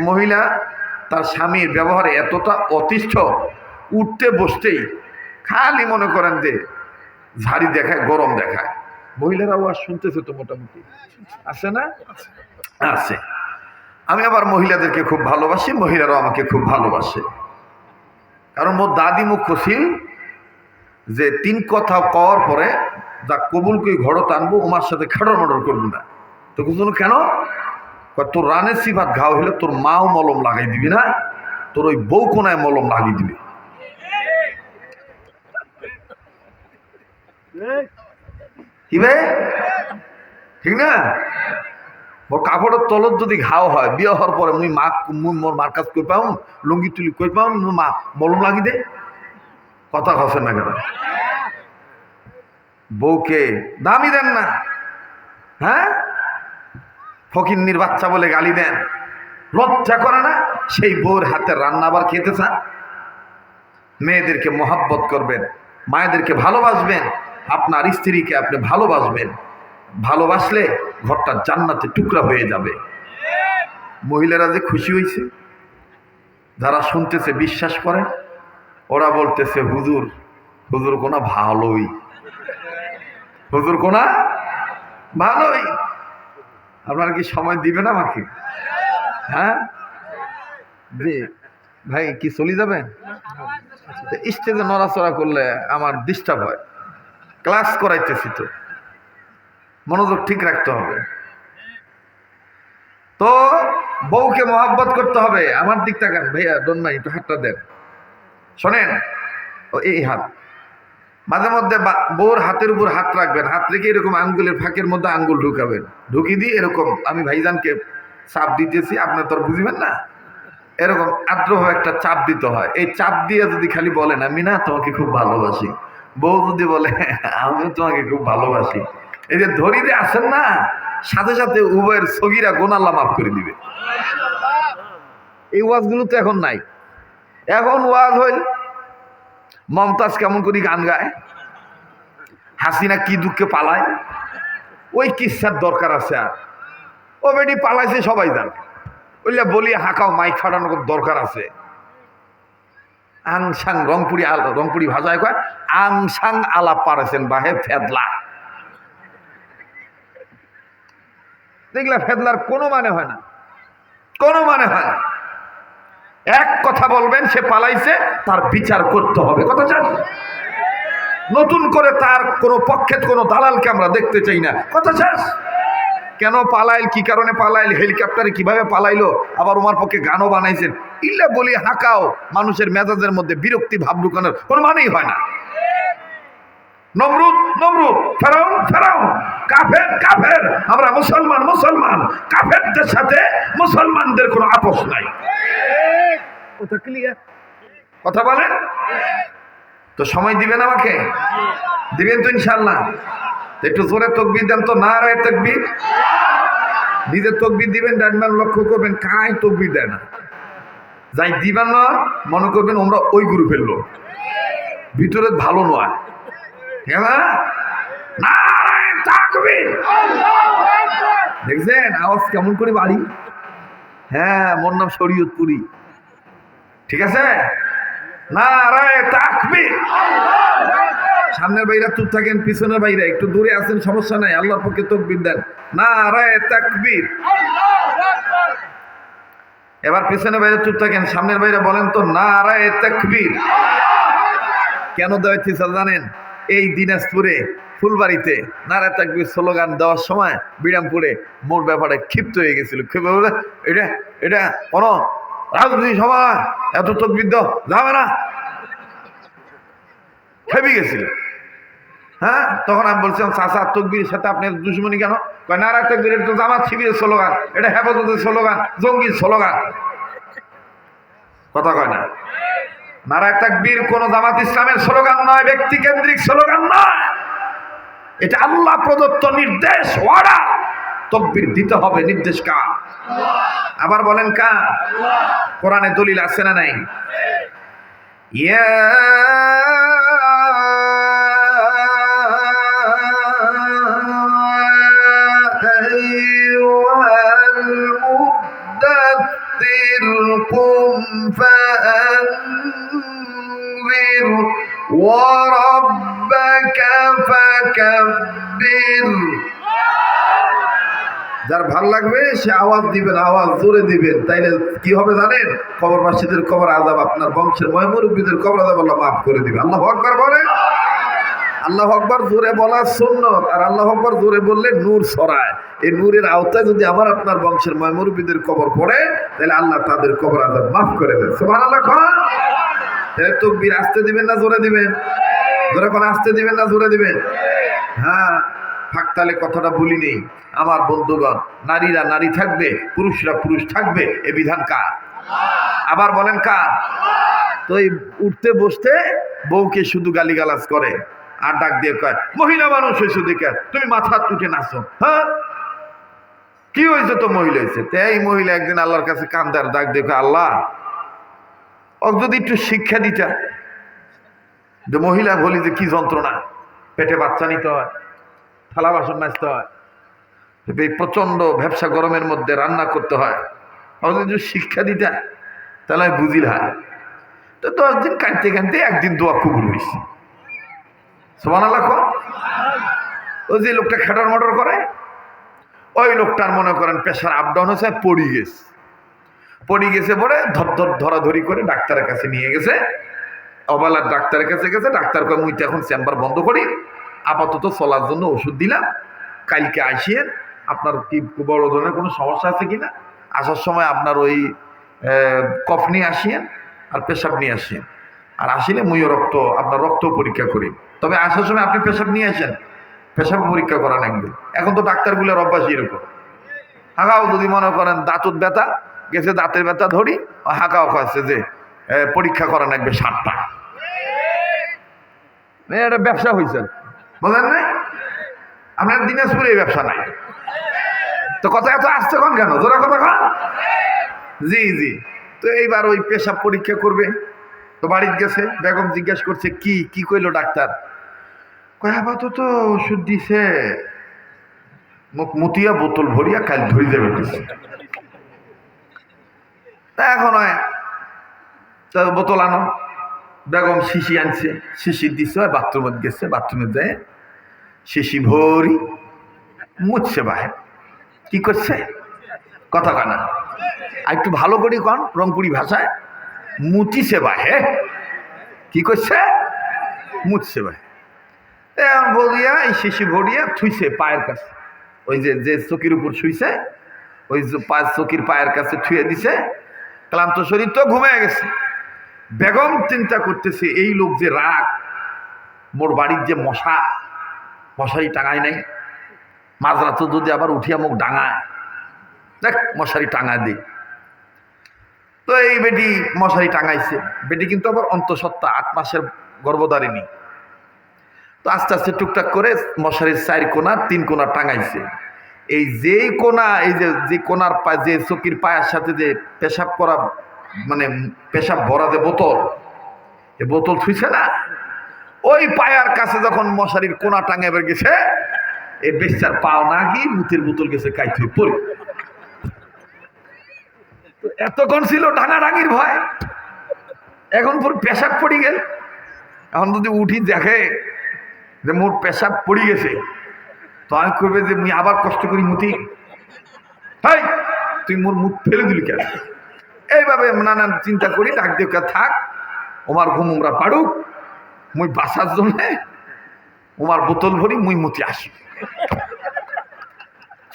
মহিলা তার স্বামীর ব্যবহারে এতটা অতিষ্ঠ, উঠতে বসতেই খালি মনে করেন যে ঝাড়ি দেখায়, গরম দেখায়। মহিলারা আওয়াজ শুনতেছে তো মোটামুটি, আছে না? আছে। আমি আবার মহিলাদেরকে খুব ভালোবাসি, মহিলারাও আমাকে খুব ভালোবাসে। কারণ মোর দাদি মুখ ছিল যে 3 কথা কওয়ার পরে যা কবুল করে ঘর টানবো, ওমার সাথে খাটর মটর করবো না। তো বুঝলো কেন? তোর রানের সিফাত ঘাও হলে তোর মাও মলম লাগাই দিবি না, তোর ওই বউ কোনায় মলম লাগিয়ে দিবি। কি ভাই ঠিক না? মোর কাপড়ের তলত যদি ঘাও হয়, বিয়ে হওয়ার পরে মুই মা মোর মার কাছ কই পাও, লুঙ্গি তুলি কই পাও, মা মলম লাগি দে। কথা হসেন না কেন? বউকে দামি দেন না, হ্যাঁ? ফকিন্নির বাচ্চা বলে গালি দেন, লজ্জা করে না? সেই বউর হাতের রান্না আবার খেতে চান? মেয়েদেরকে মহাব্বত করবেন, মায়েদেরকে ভালোবাসবেন, আপনার স্ত্রীকে আপনি ভালোবাসবেন। ভালোবাসলে ঘরটা জান্নাতে টুকরা হয়ে যাবে। মহিলারা যে খুশি হয়েছে, যারা শুনতেছে বিশ্বাস করেন, ওরা বলতেছে হুজুর, হুজুর কোনা ভালোই, হুজুর কোনা ভালোই। আপনারা কি সময় দিবেন আমাকে? হ্যাঁ জি ভাই, কি চলে যাবেন? স্টেজে নড়াচড়া করলে আমার ডিস্টার্ব হয়, ক্লাস করাইতেছি তো, মনোযোগ ঠিক রাখতে হবে। তো বউকে মহাব্বত করতে হবে। আমার দিক তাকান ভাইয়া, ডোন্ট মাইন্ড, একটু হাতটা দেন। শোনেন, এই হাত মাঝে মধ্যে বউর হাতের উপর হাত রাখবেন, হাত রেখে এরকম আঙ্গুলের ফাঁকের মধ্যে আঙ্গুল ঢুকাবেন, ঢুকিয়ে দিয়ে এরকম, আমি ভাইজানকে চাপ দিতেছি, আপনার তো বুঝবেন না, এরকম আদ্রভাবে একটা চাপ দিতে হয়। এই চাপ দিয়ে যদি খালি বলেন আমি না তোমাকে খুব ভালোবাসি, বউ যদি বলে আমিও তোমাকে খুব ভালোবাসি, এই যে ধরিতে আসেন না, সাথে সাথে উভয়ের সগীরা গোনাল্লাহ মাফ করে দিবে। এই ওয়াজগুলো তো এখন নাই। এখন ওয়াজ হইল মমতাজ কেমন করে গান গায়, হাসিনা কি দুঃখে পালায়, ওই কিচ্ছার দরকার আছে? আর ও বেটি পালাইছে সবাই জানে, ওইলে বলি হাঁকাও মাইক ফাটানোর দরকার আছে? আংসাং রংপুরি ভাষায় কয় আংসাং আলাপ পারেছেন বাহে ফেদলা। দেখলা ফেদলার কোনো মানে হয় না, কোনো মানে হয় না। এক কথা বলবেন সে পালাইছে, তার বিচার করতে হবে। কথা চান? নতুন করে তার কোনো পক্ষে কোনো দালালকে আমরা দেখতে চাই না। কথা চাস? কেন পালাইল, কি কারণে পালাইল, হেলিকপ্টারে কিভাবে পালাইলো, আবার ওমার পক্ষে গানও বানাইছেন, ইল্লা বলি হাঁকাও মানুষের মেজাজের মধ্যে বিরক্তি ভাব ঢুকানোর কোনো মানেই হয় না। নমরুদ নমরুদ, ফেরাউন ফেরাউন, কাফের কাফের, আমরা মুসলমান মুসলমান, কাফেরদের সাথে মুসলমানদের কোনো আপোষ নাই। কথা ক্লিয়ার? কথা বলেন তো? সময় দিবেন আমাকে? দিবেন তো ইনশাল্লাহ? একটু জোরে তকবীর দেন তো, নারায়ে তাকবীর। নিজের তকবীর দিবেন, ডানমান লক্ষ্য করবেন কাই তকবীর দেয় না। যাই দিবেন না মনে করবেন আমরা ওই গ্রুপের লোক, ভিতরে ভালো নয়। নারায়ে তাকবীর। দেখছেন আওয়াজ কেমন করে বাড়ি? হ্যাঁ, মোর নাম শরীয়তপুরি, ঠিক আছে? নারায়ে তাকবীর। সামনের বাইরা চুপ থাকেন, পিছনের বাইরা একটু দূরে আছেন, সমস্যা নাই, আল্লাহর পক্ষে তাকবীর দেন। নারায়ে তাকবীর। এবার পিছনের বাইরে চুপ থাকেন, সামনের বাইরে বলেন তো নারায়ে তাকবীর। কেন দেওয়া হচ্ছে জানেন? এই দিনাজপুরে ফুলবাড়িতে নারায়ে তাকবীর স্লোগান দেওয়ার সময় বিরামপুরে মোর ব্যাপারে ক্ষিপ্ত হয়ে গেছিল। এটা এটা কোনো রাজনীতি সভা, এত তাকবীর দাও যাবে না, খেপে গেছিল। হ্যাঁ, তখন আমি বলছিলাম চাচা তাকবীরের সাথে আপনার দুশ্মনী কেন? কয় নারায়ে তাকবীর এটা তো জামাত শিবিরের স্লোগান, এটা হেফাজতের স্লোগান, জঙ্গির স্লোগান। কথা কয় না? নারায়ে তাকবীর কোন জামাত ইসলামের স্লোগান নয়, ব্যক্তি কেন্দ্রিক স্লোগান নয়, এটা আল্লাহ প্রদত্ত নির্দেশ, ওয়ার্ডার। তাকবীর দিতে হবে, নির্দেশ কার? আবার বলেন কার? কোরআনে দলিল আছে না নাই? ইয়া আইয়ুহাল মুদাথথির قم فأنذر وربك فكبر। যার ভাল লাগবে সে আওয়াজ দিবেন, আওয়াজ জোরে দিবেন, তাইলে কি হবে জানেন? কবরবাসীদের কবর আযাব, আপনার বংশের মুরব্বীদের কবর আযাব আল্লাহ মাফ করে দিবে। আল্লাহু আকবার বলেন। আল্লাহু আকবার জোরে বলা সুন্নাত, আর আল্লাহু আকবার জোরে বললে নূর ছড়ায়। এই নূরের আওতায় যদি আমার আপনার বংশের মুরব্বীদের কবর পড়ে, তাহলে আল্লাহ তাদের কবর আযাব মাফ করে দেন। সুবহানাল্লাহ। তাহলে তাকবীর আসতে দিবেন না জোরে দিবেন? জোরে কোন আসতে দিবেন না জোরে দিবেন? হ্যাঁ, ফাঁকতালে কথাটা বলি নেই আমার বন্ধুগণ। নারীরা নারী থাকবে, পুরুষরা পুরুষ থাকবে, এ বিধান কার? আবার বলেন কার? তো এই উঠতে বসতে বউকে শুধু গালিগালাজ করে আর ডাক দিয়ে কয়, মহিলা মানুষ হয়েছে দেখে তুমি মাথা তুটে নাচো। হ্যাঁ, কি হয়েছে? তো মহিলা হয়েছে। এই মহিলা একদিন আল্লাহর কাছে কান্দার ডাক দিয়ে কয়, আল্লাহ ও যদি একটু শিক্ষা দিতা, যে মহিলা বলি যে কি যন্ত্রণা, পেটে বাচ্চা নিতে হয়, থালা বাসন মাজতে হয়, এই প্রচন্ড ভ্যাবসা গরমের মধ্যে রান্না করতে হয়, যদি শিক্ষা দিতা তাহলে আমি বুঝিলাম। তো 10 দিন কাঁদতে কাঁদতে একদিন দোয়া কবুল হয়েছে। সুবহানাল্লাহ। ওই যে লোকটা খেটার মোটর করে, ওই লোকটার মনে করেন প্রেশার আপ ডাউন হয়েছে, পড়ে গেছে পরে ধরাধরি করে ডাক্তারের কাছে নিয়ে গেছে। অবালার ডাক্তারের কাছে গেছে, ডাক্তার কয় মুই তো এখন চেম্বার বন্ধ করি, আপাতত চলার জন্য ওষুধ দিলাম, কালকে আসিয়েন, আপনার কি বড় ধরনের কোনো সমস্যা আছে কিনা, আসার সময় আপনার ওই কফ নিয়ে আসিয়েন আর পেশাব নিয়ে আসিয়েন, আর আসলে মুইও আপনার রক্ত পরীক্ষা করি, তবে আসার সময় আপনি পেশাব নিয়ে আসেন, পেশাব পরীক্ষা করা লাগবে। এখন তো ডাক্তারগুলোর অভ্যাস এরকম, হাঁকাও যদি মনে করেন দাঁতত ব্যথা গেছে, দাঁতের ব্যথা ধরি, হাঁকাও খাচ্ছে যে পরীক্ষা করা লাগবে 7টা। এটা ব্যবসা হয়েছে, বলেন নাই? আপনার দিনাজপুরে এই ব্যবসা নাই তো, কথা এত আসছে কোন কেন? জোরে কথা কন। জি জি। তো এইবার ওই পেশাব পরীক্ষা করবে, তো বাড়িতে গেছে, বেগম জিজ্ঞেস করছে কি কইলো ডাক্তার? কয় আপাতত ওষুধ দিছে, মুখ মুতিয়া বোতল ভরিয়া কাল ধরে যাবে দিছে। এখন হয় বোতল আনো, বেগম শিশি আনছে, শিশি দিছে, বাথরুমে গেছে, বাথরুমে যায় শিশি ভরি মুছছে বাহে। কি করছে? কথা কানা আর একটু ভালো করে কন, রংপুরি ভাষায়, মুচিছে বাহে। কি করছে? মুছছে বাহে। এখন বলিয়া এই শিশি ভরিয়া থুইছে পায়ের কাছে, ওই যে চকির উপর শুইছে, ওই যে চকির পায়ের কাছে থুয়ে দিছে। ক্লান্ত শরীর তো ঘুমিয়ে গেছে। বেগম চিন্তা করতেছে, এই লোক যে রাগ, মোর বাড়ির যে মশারি টাঙায় নাই, মাঝরাত যদি আবার উঠিয়া মুখ ডাঙায়, দেখ মশারি টাঙায় দিই। তো এই বেটি মশারি টাঙাইছে, বেটি কিন্তু আবার অন্তঃসত্ত্বা, 8 মাসের গর্ভধারিণী। তো আস্তে আস্তে টুকটাক করে মশারির 4 কোণা 3 কোণা টাঙাইছে। এই যেই কোণা, এই যে কোণার যে চকির পায়ের সাথে যে পেশাব করা, মানে পেশাব ভরা যে বোতল, এই বোতল থুইছে না, ওই পায়ার কাছে যখন মশারির কোণা টাঙাইবার গেছে, এই বেচার পাও না গিয়ে মুতের বোতল গেছে কাইথুই পড়ি। এতক্ষণ ছিল ডাঙাডাঙির ভয়, এখন পুরো পেশাব পড়ি গেল। এখন যদি উঠি দেখে যে মোর পেশাব পড়ি গেছে, তো আমি কইবে যে মুই আবার কষ্ট করি মুতি, হাই তুই মোর মুখ ফেলে দিলি কেন? এইভাবে নানান চিন্তা করি, ডাক দিয়ে থাক, ওমার ঘুম উমরা পাড়ুক, মুই বাসার জন্যে ওমার বোতল ভরি, মুই মুতি আসি,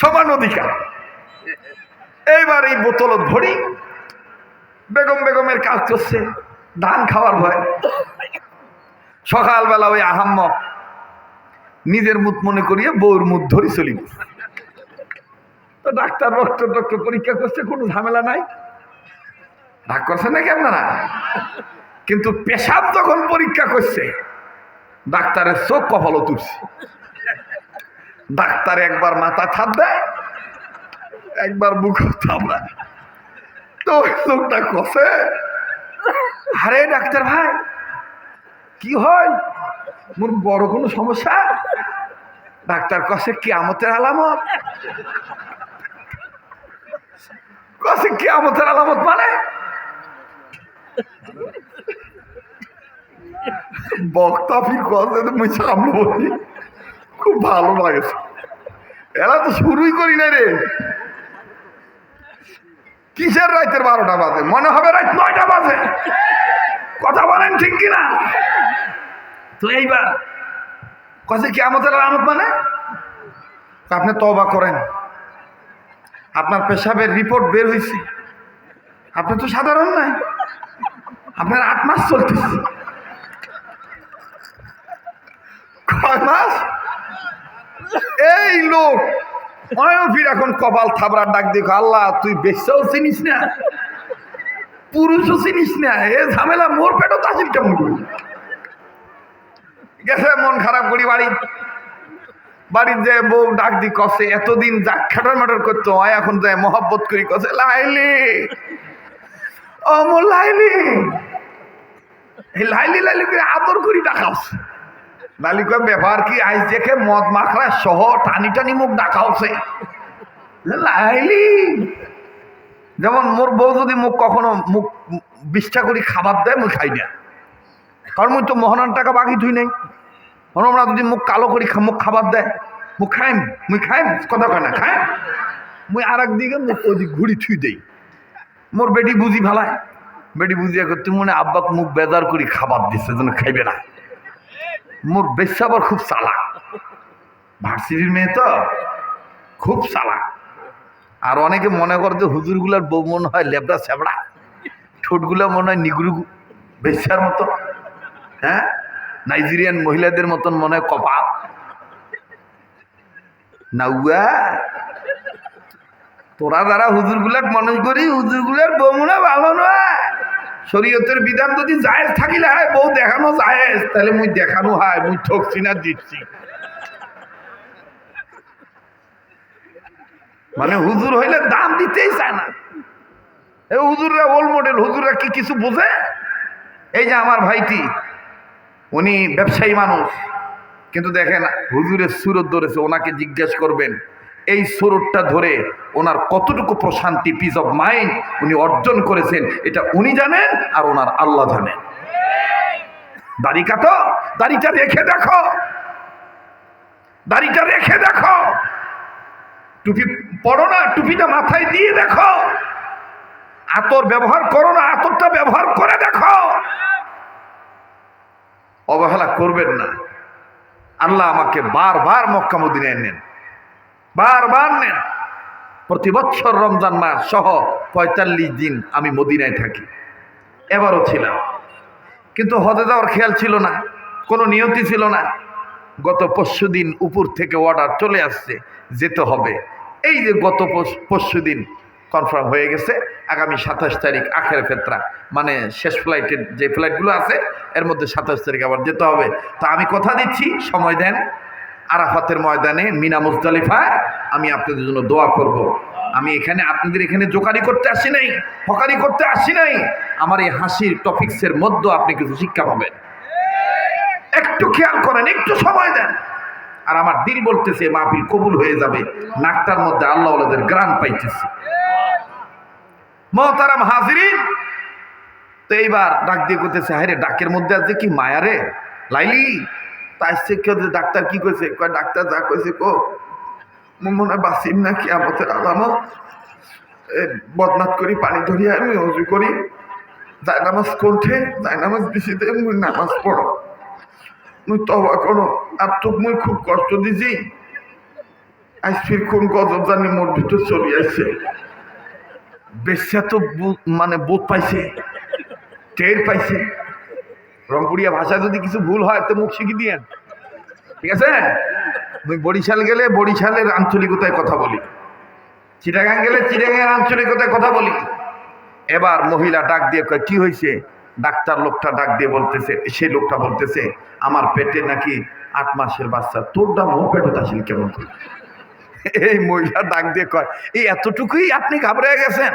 সমান অধিকার। এইবার এই বোতল ভরি, বেগমের কাজ করছে, ধান খাওয়ার ভয়। সকালবেলা ওই আহাম্মক নিজের মুখ মনে করিয়ে বউর মুখ ধরি চলি। তো ডাক্তার রক্ত পরীক্ষা করছে, কোনো ঝামেলা নাই, রাগ করছে নাকি আপনারা? কিন্তু পেশাব যখন পরীক্ষা করছে, ডাক্তারের চোখ কপালও তুলছে। ডাক্তার একবার মাথা থাপ দেয়, একবার মুখ থাপড়ায়। তো ওই লোকটা কষে, আরে ডাক্তার ভাই কি হয়, মোর বড় কোনো সমস্যা? ডাক্তার কষে কিয়ামতের আলামত। কসে কিয়ামতের আলামত মানে বক্তা ফির কথা মুই সামনে বলি খুব ভালো লাগেছে। এরা তো শুরুই করি না রে। কিসের রাতের 12টা বাজে? মনে হবে রাত 9টা বাজে। কথা বলেন ঠিক কিনা? তো এইবার কসে কিয়ামতের আলামত মানে আপনি তওবা করেন, আপনার পেশাবের রিপোর্ট বের হয়েছে, আপনি তো সাধারণ নাই, আপনার 8 মাস চলতেছে। কয় মাস? এই লোক ফির এখন কপাল থাবড়ার ডাক দেখো, আল্লাহ তুই বেশ্যাও চিনিস না, পুরুষও চিনিস না, এ ঝামেলা মোর পেটও তাসিল কেমন করি গেছে। মন খারাপ করি বাড়ির যে বউ ডাক দি কষে, এতদিন যাক খাটার মাটার করতো, এখন যায় মহব্বত করি কষে, লাইলি ও মোর লাইলি, এই লাইলি লাইলি করে আদর করি ডাকাওস। লালি কয় ব্যাপার কি? আইস দেখে মদ মাখরা সহ টানি টানি মুখ ডাকাওছে। লাইলি যেমন মোর বউ যদি মুখ কখনো মুখ 20টা করে খাবার দেয় মুই খাই না, কারণ মুই তো মোহনার টাকা বাকি থুই নাই। আমরা যদি মুখ কালো করি মুখ খাবার দেয় মুখ খাইম, মুই খাইম, কথা কয় না খাইম, মুই আর একদিকে মুখ ওদিক ঘুরি থুই দেই। মোর বেটি বুঝি ভালায়, বেটি বুঝিয়া করতে মনে আব্বাক মুখ বেজার করি খাবার দিচ্ছে যেন খাইবে না। মোর বেশ্যা আবার খুব চালাক, ভার্সিটির মেয়ে তো খুব চালাক। আর অনেকে মনে করে যে হুজুরগুলার বউ মনে হয় লেবড়া ছ্যাবড়া, ঠোঁটগুলো মনে হয় নিগুরু বেশ্যার মতো, হ্যাঁ নাইজেরিয়ান মহিলাদের মতন মনে হয় কপাল নাউয়া। তোরা যারা হুজুরগুলাক মনে করি হুজুরগুলার বউ মনে ভালো নয়। শরীয়তের বিধান যদি জায়েজ থাকিলে হয় বউ দেখানো জায়েজ, তাহলে মুই দেখানো হয়, মুই ঠকছি না দিচ্ছি। মানে হুজুর হইলে দাম দিতেই চায় না। এই হুজুররা ওল্ড মডেল, হুজুররা কি কিছু বোঝে? এই যে আমার ভাইটি, উনি ব্যবসায়ী মানুষ, কিন্তু দেখেন হুজুরের সুরত ধরেছে। ওনাকে জিজ্ঞেস করবেন এই সুরতটা ধরে ওনার কতটুকু প্রশান্তি, পিস অফ মাইন্ড উনি অর্জন করেছেন, এটা উনি জানেন আর ওনার আল্লাহ জানেন। দাড়ি কাটো, দাড়িটা রেখে দেখো, দাড়িটা রেখে দেখো, টুপি পড়ো না, টুপিটা মাথায় দিয়ে দেখো, আতর ব্যবহার করো না, আতরটা ব্যবহার করে দেখো। অবহেলা করবেন না। আল্লাহ আমাকে বারবার মক্কা মদিনায় নেন, বারবার নেন। প্রতি বছর রমজান মাস সহ 45 দিন আমি মদিনায় থাকি। এবারও ছিলাম, কিন্তু হজে যাওয়ার খেয়াল ছিল না, কোনো নিয়তি ছিল না। গত পরশুদিন উপর থেকে অর্ডার চলে আসছে যেতে হবে। এই যে গত পরশুদিন কনফার্ম হয়ে গেছে, আগামী 27 তারিখ আখের ফেতরা, মানে শেষ ফ্লাইটের যে ফ্লাইটগুলো আছে এর মধ্যে 27 তারিখ আবার যেতে হবে। তা আমি কথা দিচ্ছি, সময় দেন, আরাফাতের ময়দানে মিনা মুজদালিফায় আমি আপনাদের জন্য দোয়া করব। আমি এখানে আপনাদের এখানে জোকারি করতে আসি নাই, হকারি করতে আসি নাই। আমার এই হাসির টপিক্সের মধ্যে আপনি কিছু শিক্ষা পাবেন। একটু খেয়াল করেন, একটু সময় দেন। আর আমার দিল বলতেছে মাহফিল কবুল হয়ে যাবে, নাকটার মধ্যে আল্লাহ ওয়ালাদের গ্রান পাইতেছে। মোহতারাম হাজিরিন, তো এইবার ডাক দিয়ে করতেছে, হ্যাঁ রে ডাকের মধ্যে আছে কি মায়া রে লাইলি। তাই সে কেউ ডাক্তার কি কইছে? কয় ডাক্তার যা কইছে কো মনে হয় বাসিম না কিয়ামতের আলামত। বদনাত করি, পানি ধরিয়া আমি অজু করি, জায়নামাজ কোঠে, জায়নামাজ বেশি দে, মুই নামাজ পড়ো, মুই তওবা করো। আর তো মুই খুব কষ্ট দিছি, আজ ফির কোন গজব জানি মোর ভিতর চলে আসছে। বেশ্যা তো মানে বোধ পাইছে, টের পাইছে। রংপুরিয়া ভাষা যদি কিছু ভুল হয় তো মুখ শিখি দিয়েন, ঠিক আছে? আমি বরিশাল গেলে বরিশালের আঞ্চলিকতায় কথা বলি, চিটাগাং গেলে চিটাগাংয়ের আঞ্চলিকতায় কথা বলি। এবার মহিলা ডাক দিয়ে কয় কি হয়েছে? ডাক্তার লোকটা ডাক দিয়ে বলতেছে, সেই লোকটা বলতেছে আমার পেটে নাকি 8 মাসের বাচ্চা। তোরটা মোর পেটে আসিল কেমন করে? এই মহিলা ডাক দিয়ে কয় এই এতটুকুই আপনি ঘাবড়ে গেছেন?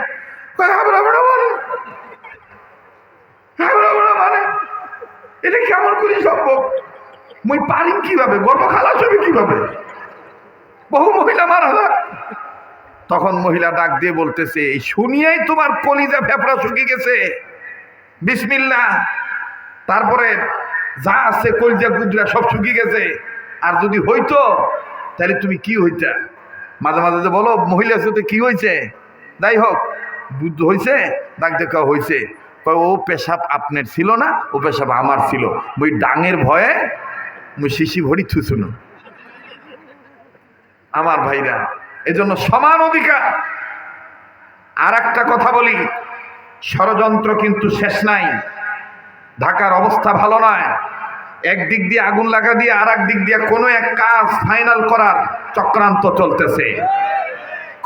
মানে এটা কেমন করি সম্ভব? মুই পারিম কিভাবে? গর্ব খালাস হবে কিভাবে? বহু মহিলা মারা যায়। তখন মহিলা ডাক দিয়ে বলতেছে, এই শুনিয়াই তোমার কলিজা ফেফড়া শুকিয়ে গেছে, বিসমিল্লাহ। তারপরে যা আছে কলিজা গুজরা সব শুকিয়ে গেছে, আর যদি হইতো তাহলে তুমি কি হইতা? মাঝে মাঝে যে বলো মহিলার সাথে কি হয়েছে, যাই হোক বুদ্ধ হয়েছে, ডাক দেখা হয়েছে, ও পেশাব আপনার ছিল না, ও পেশাব আমার ছিল, ওই ডাঙের ভয়ে মুই শিশি ভরি থুসুন। আমার ভাইরা, এজন্য সমান অধিকার। আর একটা কথা বলি, ষড়যন্ত্র কিন্তু শেষ নাই। ঢাকার অবস্থা ভালো নয়। একদিক দিয়ে আগুন লাগা দিয়ে আর এক দিক দিয়ে কোনো এক কাজ ফাইনাল করার চক্রান্ত চলতেছে।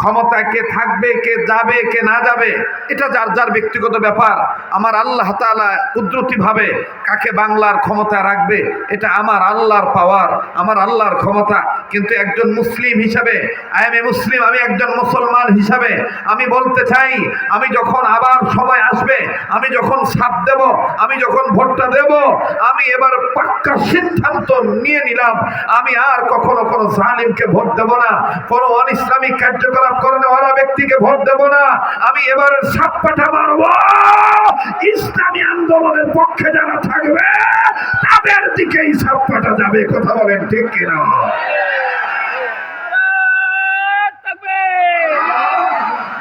ক্ষমতায় কে থাকবে, কে যাবে, কে না যাবে, এটা যার যার ব্যক্তিগত ব্যাপার। আমার আল্লাহ তাআলা কুদরতিভাবে কাকে বাংলার ক্ষমতায় রাখবে এটা আমার আল্লাহর পাওয়ার, আমার আল্লাহর ক্ষমতা। কিন্তু একজন মুসলিম হিসাবে, আই এম এ মুসলিম, আমি একজন মুসলমান হিসাবে আমি বলতে চাই, আমি যখন আবার সময় আসবে, আমি যখন ছাপ দেব, আমি যখন ভোটটা দেব, আমি এবার পাক্কা সিদ্ধান্ত নিয়ে নিলাম, আমি আর কখনো কোনো জালিমকে ভোট দেব না, কোনো অনিসলামিক কার্যকলাপ করে ওরা ব্যক্তিকে ভোট দেব না। আমি এবার ছাপ্পাটা মারব, ইসলামী আন্দোলনের পক্ষে যারা থাকবে তাদের দিকেই ছাপ্পাটা যাবে। কথা বলেন ঠিক কিনা?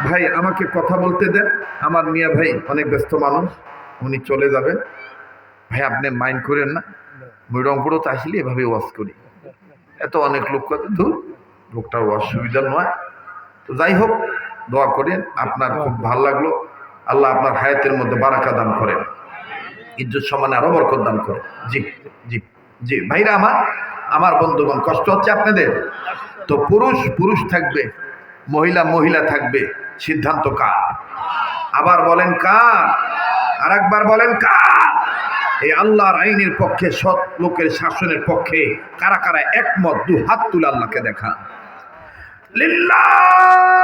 ভাই আমাকে কথা বলতে দেন, আমার মিয়া ভাই অনেক ব্যস্ত মানুষ, উনি চলে যাবেন। ভাই আপনি মাইন্ড করেন না, মুই রংপুরও তো আসলে এভাবে ওয়াজ করি, এত অনেক লোক কত দূর, লোকটার অসুবিধা নয়। তো যাই হোক, দোয়া করেন, আপনার খুব ভালো লাগলো। আল্লাহ আপনার হায়াতের মধ্যে বারাকা দান করেন, ইজ্জত সম্মানে আরো বরকত দান করেন। জি জি জি ভাইরা, আমার বন্ধুগণ, কষ্ট হচ্ছে আপনাদের? তো পুরুষ পুরুষ থাকবে, মহিলা মহিলা থাকবে, সিদ্ধান্ত কার? আবার বলেন কার? আর একবার বলেন কার? এই আল্লাহর আইনের পক্ষে, সৎ লোকের শাসনের পক্ষে কারা কারা একমত? দু হাত তুলে আল্লাহকে দেখা। লিল্লাহ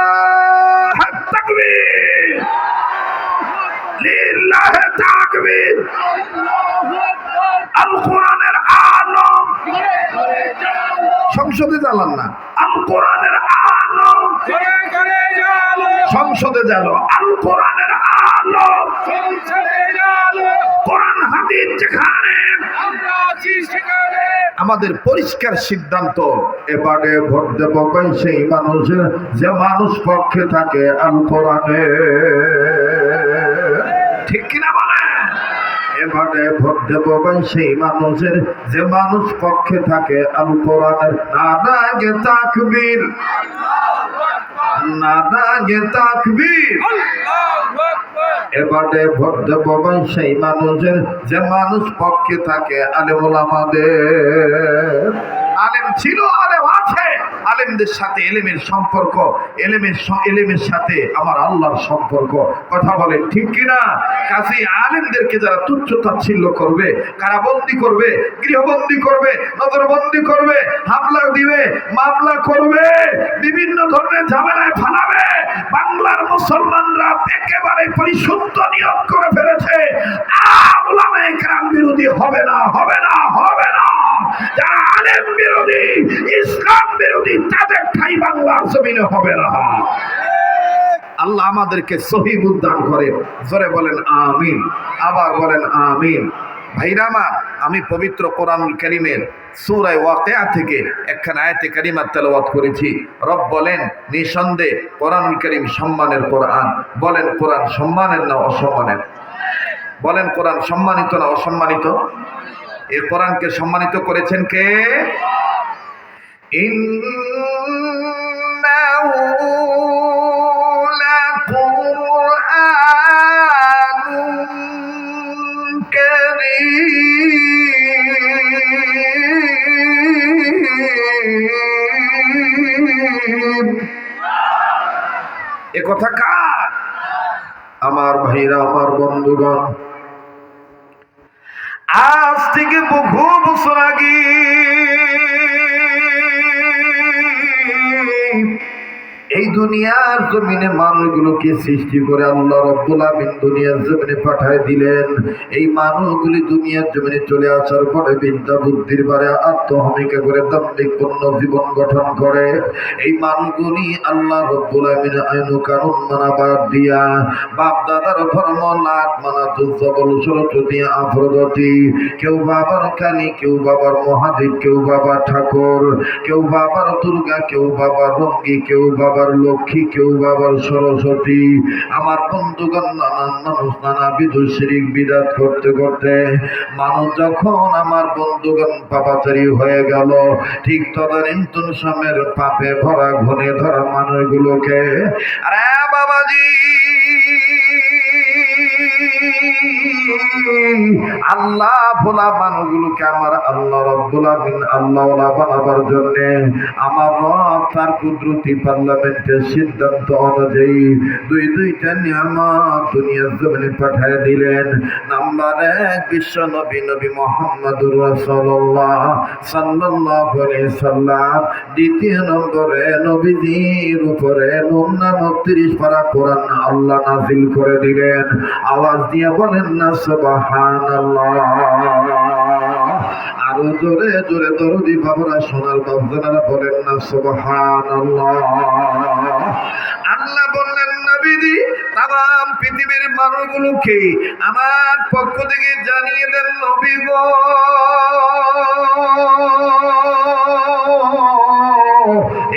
তাকবীর, লিল্লাহ তাকবীর। আল কোরআনের আলম, সংসদে জ্বালান না, আল কোরআনের আলম সংসদে জ্বালো, আল কোরআনের আলম কোরআন হাদিস যেখানে আমাদের পরিষ্কার সিদ্ধান্ত, এবারে ভোট দেব সেই মানুষের যে মানুষ পক্ষে থাকে আল কোরআনে, ঠিক কিনা বলে? এবারে ভোট দেব সেই মানুষের যে মানুষ পক্ষে থাকে আল কোরআনের। নারায়ে তাকবীর, নারায়ে তাকবীর। এবারে ভোট দেব সেই মানুষের যে মানুষ পক্ষে থাকে আলেম ওলামাদের। আলেম ছিল, আলেম আছে, আলেমদের সাথে এলেমের সম্পর্ক, এলেমের সাথে আমার আল্লাহর সম্পর্ক। কথা বলেন ঠিক কিনা? কাজে আলেমদেরকে যারা তুচ্ছ তাচ্ছিল্য করবে, কারাবন্দি করবে, গৃহবন্দী করবে, নজরবন্দি করবে, হামলা দিবে, মামলা করবে, বিভিন্ন ধরনের ঝামেলায় ফালাবে, বাংলার মুসলমানরা একেবারে পরিশুদ্ধ নিয়ত করে ফেলেছে, উলামায়ে কেরাম বিরোধী হবে না, হবে না, হবে না। যারা আলেম বিরোধী, ইসলাম বিরোধী, তাদের ঠাই বাংলার জমিনে হবে না। আল্লাহ আমাদেরকে সহিহ দান করেন। জোরে বলেন আমিন, আবার বলেন আমিন। ভাইরা আমার, আমি পবিত্র কোরআনুল কারীমের সূরা ওয়াকিয়া থেকে একখানা আয়াতে কারিমা তেলাওয়াত করেছি। রব বলেন, নিঃসন্দেহে কোরআনুল কারীম সম্মানের কোরআন। বলেন কোরআন সম্মানের না অসম্মানের? বলেন কোরআন সম্মানিত না অসম্মানিত? এই কোরআনকে সম্মানিত করেছেন কে? ইন্নাহু লাকুরআনুন কারীম। এ কথা কার? আমার ভাইরা, আমার বন্ধুগণ, আজ থেকে বহু বছর আগে এই দুনিয়ার জমিনে মানুষগুলোকে সৃষ্টি করে আল্লাহ রাব্বুল আমিন দুনিয়ার জমিনে পাঠায় দিলেন। এই মানুষগুলি দুনিয়ার জমিনে চলে আসার পরে বিদ্যা বুদ্ধির বারে আত্মহমিকা করে দাম্ভিক পূর্ণ জীবন গঠন করে। এই মানুষগুলি আল্লাহ রাব্বুল আমিন আইন কানুন মানা বাদ দিয়া বাপ দাদার ধর্ম লাট মানা দুর্জবল সরস্বতী আফ্রোদতি, কেউ বাবার কালী, কেউ বাবার মহাদেব, কেউ বাবার ঠাকুর, কেউ বাবার দুর্গা, কেউ বাবার রঙ্গী, কেউ বাবার লক্ষ্মী, কেউ বাবার সরস্বতী। আমার বন্ধুগণ, নানান মানুষ নানাবিধ শিরিক বিদাত করতে করতে মানুষ যখন আমার বন্ধুগণ পাপাচারী হয়ে গেল, ঠিক তদানীন্তন সময়ের পাপে ভরা ঘনে ধরা মানুষগুলোকে আরে বাবাজি আল্লাহ ভোলা মানুষগুলোকে আমার আল্লাহ রাব্বুল আমিন আল্লাহওয়ালা বানাবার জন্য আমার রব তার কুদরতি পার্লামেন্টের সিদ্ধান্ত অনুযায়ী দুইটা নিয়ামত দুনিয়ার জমিনে পাঠিয়ে দিলেন। নাম্বার 1 বিশ্ব নবী নবী মুহাম্মদুর রাসূলুল্লাহ সাল্লাল্লাহু আলাইহি সাল্লাম। দ্বিতীয় নম্বরে নবীজির উপরে নূর নামক 30 পারা কোরআন আল্লাহ নাযিল করে দিলেন। আওয়াজ দিয়ে বলেন না সুবহানাল্লাহ। আরো জোরে জোরে দরদি বাবারা সোনার বাবজানারা বলেন না সুবহানাল্লাহ। আল্লাহ বললেন নবীজি তাম পৃথিবীর মানুষগুলোকে আমার পক্ষ থেকে জানিয়ে দেন নবী গো,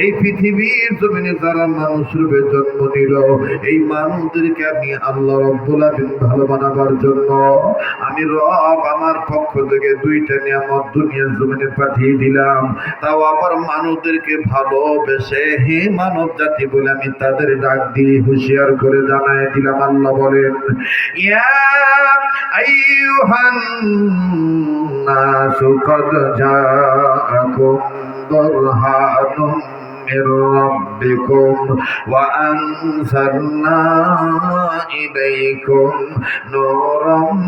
এই পৃথিবীর জমিনে যারা মানুষ রূপে জন্ম নিল, এই মানুষদেরকে আমি আল্লাহ রাব্বুল আমিন ভালো বানাবার জন্য আমি রব আমার পক্ষ থেকে 2টা নিয়ামত দুনিয়ার জমিনে পাঠিয়ে দিলাম। তাও আবার মানুষদেরকে ভালোবেসে হে মানব জাতি বলে আমি তাদের ডাক দিয়ে হুঁশিয়ার করে জানাই দিলাম। আল্লাহ বলেন ইয়া আইয়ুহান নাসু ক্বাদ জাআকুম বুরহানুম মির রাব্বিকুম ওয়া আনজালনা ইলাইকুম নূরাম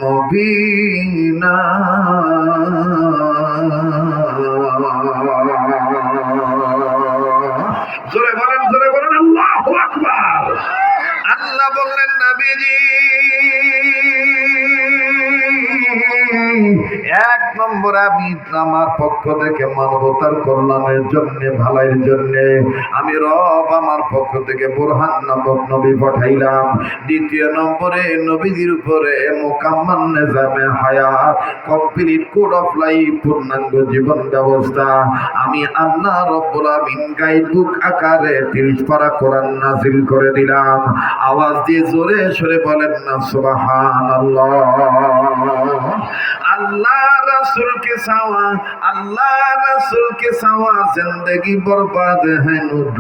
মুবিনা। জোরে বলেন আল্লাহু আকবার। আল্লাহ বললেন নবীজি 1 নম্বর আমি আমার পক্ষ থেকে মানবতার কল্যাণের জন্য ভালোর জন্য আমি রব আমার পক্ষ থেকে বুরহান নামক নবী পাঠাইলাম। 2 নম্বরে নবীজির উপরে মুকাম্মাল নিজামে হায়াত কমপ্লিট কোড অফ লাইফ পূর্ণাঙ্গ জীবন ব্যবস্থা আমি আল্লাহ রাব্বুল আমিন গাইডবুক আকারে 30 পারা কোরআন নাযিল করে দিলাম। আওয়াজ দিয়ে জোরে সরে বলেন না সুবহানাল্লাহ। अल्लाह रसूल के सावा अल्लाह रसूल के सावा जिंदगी बर्बाद है नूर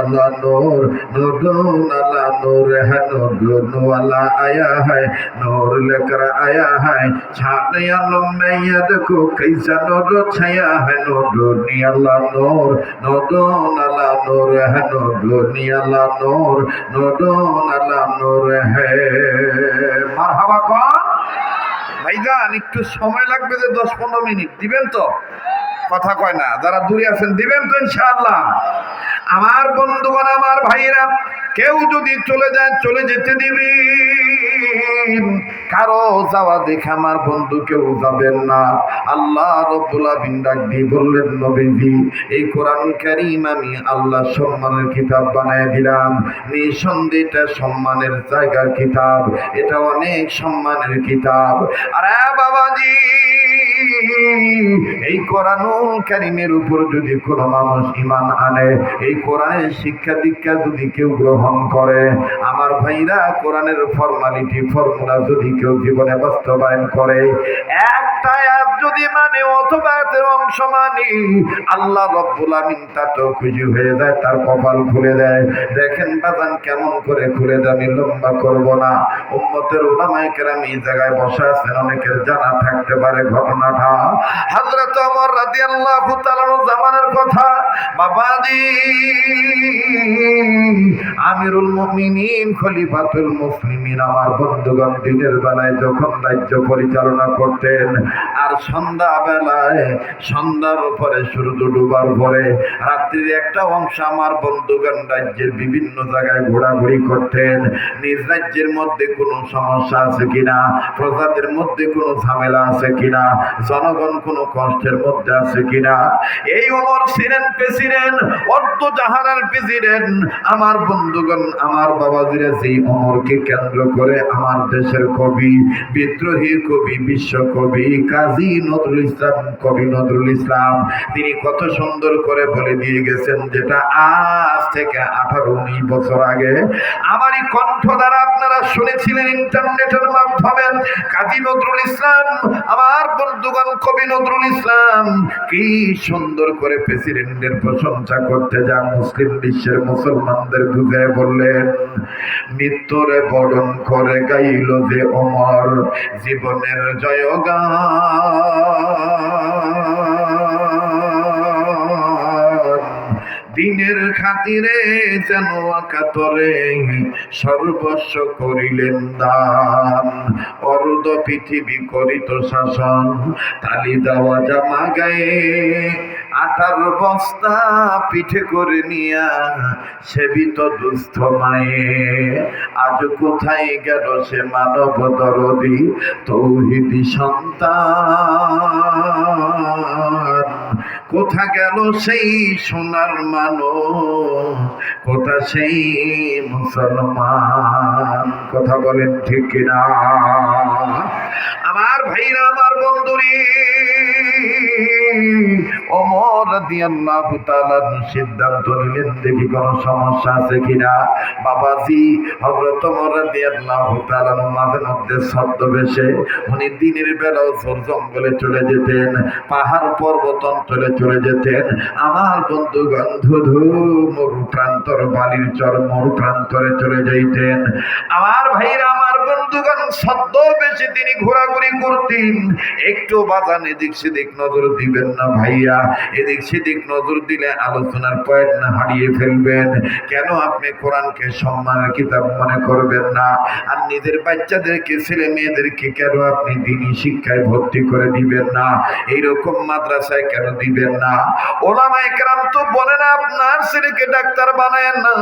अल्लाह नूर अल्लाह नूर है नूर वाला आया है नूर लेकर आया है छाने आलम में ये देखो कैसा नूर छाया है नूर अल्लाह नूर अल्लाह नूर है नूर अल्लाह नूर अल्लाह नूर है। মারহাবা কর ভাইজান, একটু সময় লাগবে যে 10-15 মিনিট দিবেন তো? কথা কয় না, যারা দূরে আছেন দিবেন তো ইনশাআল্লাহ। আমার বন্ধুগণ আমার ভাইরা কেউ যদি চলে যায় চলে যেতে দিবেন, কারো যাওয়া দেখে আমার বন্ধু কেউ যাবেন না। আল্লাহ রাব্বুল আমিন ডাক দিয়ে বললেন নবীজি এই কোরআন কারীম আমি আল্লাহ সম্মানের কিতাব বানায় দিলাম। নিঃসন্দেহে এটা সম্মানের জায়গার কিতাব, এটা অনেক সম্মানের কিতাব। আরে বাবাজি এই কোরআনুল কারীমের উপর যদি কোনো মানুষ ঈমান আনে, এই কোরআনের শিক্ষা দীক্ষা যদি কেউ গ্রহণ করে, আমার ভাইরা কোরআনের ফর্মুলা যদি কেউ জীবনে বাস্তবায়ন করে, একটা আয়াত যদি মানে অথবা এর অংশ মানে, আল্লাহ রাব্বুল আমিন তাতেও খুশি হয়ে যায়, তার কপাল খুলে দেয়। দেখেন বাজান কেমন করে খুলে দেয়, আমি লম্বা করব না। উম্মতের উলামায়ে কেরাম এই জায়গায় বসে আছেন, অনেকের জানা থাকতে পারে ঘটনাটা। হযরত ওমর রাদিয়াল্লাহু তাআলা জামানের কথা। বাবাজি আমিরুল মুমিনিন খলিফাতুল মুসলিমিন আমার বন্ধুগণ দিনের বেলায় যখন রাজ্য পরিচালনা করতেন আর সন্ধ্যাবেলায়, সন্ধ্যার পরে সূর্য ডুবার পরে রাত্রির একটা অংশ আমার বন্ধুগণ রাজ্যের বিভিন্ন জায়গায় ঘোরাঘুরি করতেন। নিজ রাজ্যের মধ্যে কোনো সমস্যা আছে কিনা, প্রজাদের মধ্যে কোনো ঝামেলা আছে কিনা, জনগণ কোনো কষ্টের মধ্যে আছে কিনা। এই ওমর ছিলেন প্রেসিডেন্ট, অর্ধ জাহানের প্রেসিডেন্ট। আমার বন্ধুগণ, আমার বাবাজিরা, যেই ওমরকে কেন্দ্র করে আমার দেশের কবি, বিদ্রোহী কবি, বিশ্বকবি কাজী নজরুল ইসলাম, কবি নজরুল ইসলাম, তিনি কত সুন্দর করে বলে দিয়ে গেছেন, যেটা আজ থেকে 18-19 বছর আগে আমারই কণ্ঠ দ্বারা আপনারা শুনেছিলেন ইন্টারনেটের মাধ্যমে। কাজী নজরুল ইসলাম, আমার বন্ধুগণ, কবি নজরুল ইসলাম কি সুন্দর করে প্রেসিডেন্টের প্রশংসা করতে যা মুসলিম বিশ্বের মুসলমানদের বুঝে বললেন, মৃত্যুরে বরণ করে গাইল যে ওমর জীবনের জয়গান, দিনের খাতিরে যেন কাতরে সর্বস্ব করিলেন দান, অর্ধ পৃথিবী করিত শাসন, তালি দেওয়া জামা গায়ে, আটার বস্তা পিঠে করে নিয়া সেবিত দুস্থ মায়ে, আজ কোথায় গেল সে মানব দরদি তৌহিদি সন্তান, কোথা গেল সেই সোনার মানুষ, কোথা সেই মুসলমান। কথা বলেন ঠিক কিনা? আমার ভাইরা, আমার বন্ধুরি, ওমর রাদিয়াল্লাহু তাআলা সিদ্ধান্ত নিলেন, দেখি কোন সমস্যা আছে কিনা। বাবাজি হযরত ওমর রাদিয়াল্লাহু তাআলা মাঝে মধ্যে ছদ্মবেশে উনি দিনের বেলাও ঝোর জঙ্গলে চলে যেতেন, পাহাড় পর্বত অঞ্চলে চলে যেতেন। আমার বন্ধুগণ, ধুধু মরু প্রান্তর, বালির চর মরু প্রান্তরে চলে যাইতেন। আমার ভাইরা, আমার বন্ধুগণ, ছদ্মবেশে তিনি ঘোরাঘুরি করতেন। একটু বাজান এদিক সেদিক নজর দিবেন না ভাইয়া, এদিক সেদিক নজর দিলে আলোচনার পয়েন্ট না হারিয়ে ফেলবেন। কেন আপনি কোরআনকে সম্মানের কিতাব মনে করবেন না? আর নিজের বাচ্চাদেরকে, ছেলে মেয়েদেরকে কেন আপনি দ্বীনি শিক্ষায় ভর্তি করে দিবেন না? এইরকম মাদ্রাসায় কেন দিবেন না? ওলামায়ে কেরাম তো বলে না আপনার ছেলেকে ডাক্তার বানায়েন না,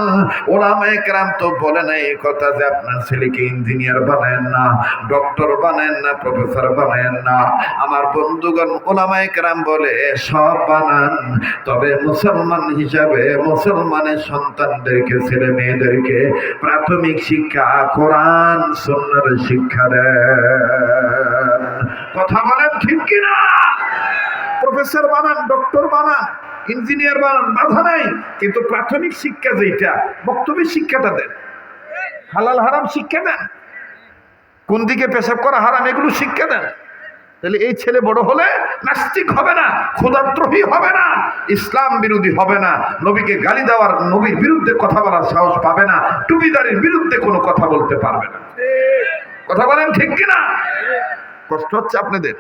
ওলামায়ে কেরাম তো বলে না এই কথা যে আপনার ছেলেকে ইঞ্জিনিয়ার বানায়েন না, ডক্টর বানায়েন না, প্রফেসর বানায়েন না। আমার বন্ধুগণ, ওলামায়ে কেরাম বলে সব বানান, তবে মুসলমান হিসাবে মুসলমানের সন্তানদেরকে, ছেলে মেয়েদেরকে প্রাথমিক শিক্ষা কোরআন সুন্নাহর শিক্ষা দেন। কথা বলেন ঠিক কিনা? প্রফেসর বানান, ডক্টর বানান, ইঞ্জিনিয়ার বানান, বাধা নাই, কিন্তু প্রাথমিক শিক্ষা যেটা, বক্তব্যের শিক্ষাটা দেন, হালাল হারাম শিক্ষা দেন, কোন দিকে পেশাব করা হারাম এগুলো শিক্ষা দেন। তাহলে এই ছেলে বড় হলে নাস্তিক হবে না, খোদাদ্রোহী হবে না, ইসলাম বিরোধী হবে না, নবীকে গালি দেওয়ার, নবীর বিরুদ্ধে কথা বলার সাহস পাবে না, টুপিদারির বিরুদ্ধে কোনো কথা বলতে পারবে না। কথা বলেন ঠিক কিনা? কষ্ট হচ্ছে আপনাদের?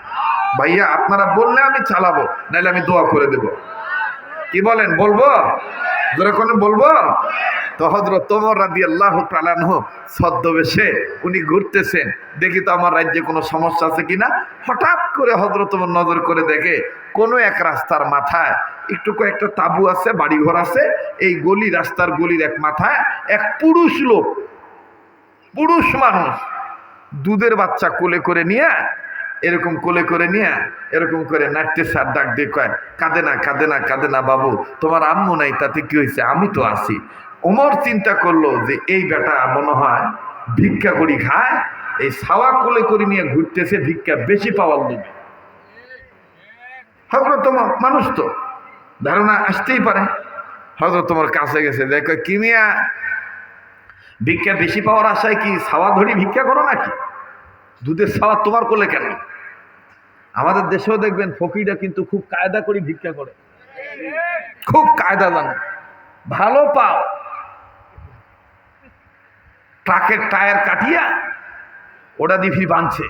ভাইয়া আপনারা বললে আমি চালাবো, নাহলে আমি দোয়া করে দেব। কি বলেন? বলবো? যেরকম বলবো। তো হযরত ওমর রাদিয়াল্লাহু তাআলা আনহু ছদ্মবেশে উনি ঘুরতেছেন, দেখি তো আমার রাজ্যে কোনো সমস্যা আছে কিনা। হঠাৎ করে হযরত ওমর নজর করে দেখে কোনো এক রাস্তার মাথায় একটু কয়েকটা তাঁবু আছে, বাড়িঘর আছে। এই গলি, রাস্তার গলির এক মাথায় এক পুরুষ লোক, পুরুষ মানুষ দুধের বাচ্চা কোলে করে নিয়ে, এরকম কোলে করে নিয়ে এরকম করে নাট্যে স্যার ডাক দিয়ে কয়, কাঁদে না, কাঁদে না, কাঁদে না বাবু, তোমার আম্মু নাই, তাতে কি হয়েছে, আমি তো আছি। ওমর চিন্তা করলো যে এই বেটা মনে হয় ভিক্ষা করি খায়, এই ছাওয়া কোলে করে নিয়ে ঘুরতেছে, ভিক্ষা বেশি পাওয়ার লোভে। হযরত ওমর মানুষ তো ধারণা আসতেই পারে। হযরত ওমর কাছে গেছে, দেখো কি মিয়া, ভিক্ষা বেশি পাওয়ার আশায় কি ছাওয়া ধরি ভিক্ষা করো নাকি? দুধের ছাওয়া তোমার কোলে কেন? আমাদের দেশেও দেখবেন ফকিরা কিন্তু খুব কায়দা করে ভিক্ষা করে, খুব কায়দা জানে, ভালো পাও। ট্রাকের টায়ার কাটিয়া ওটা দিফি বাঁধছে,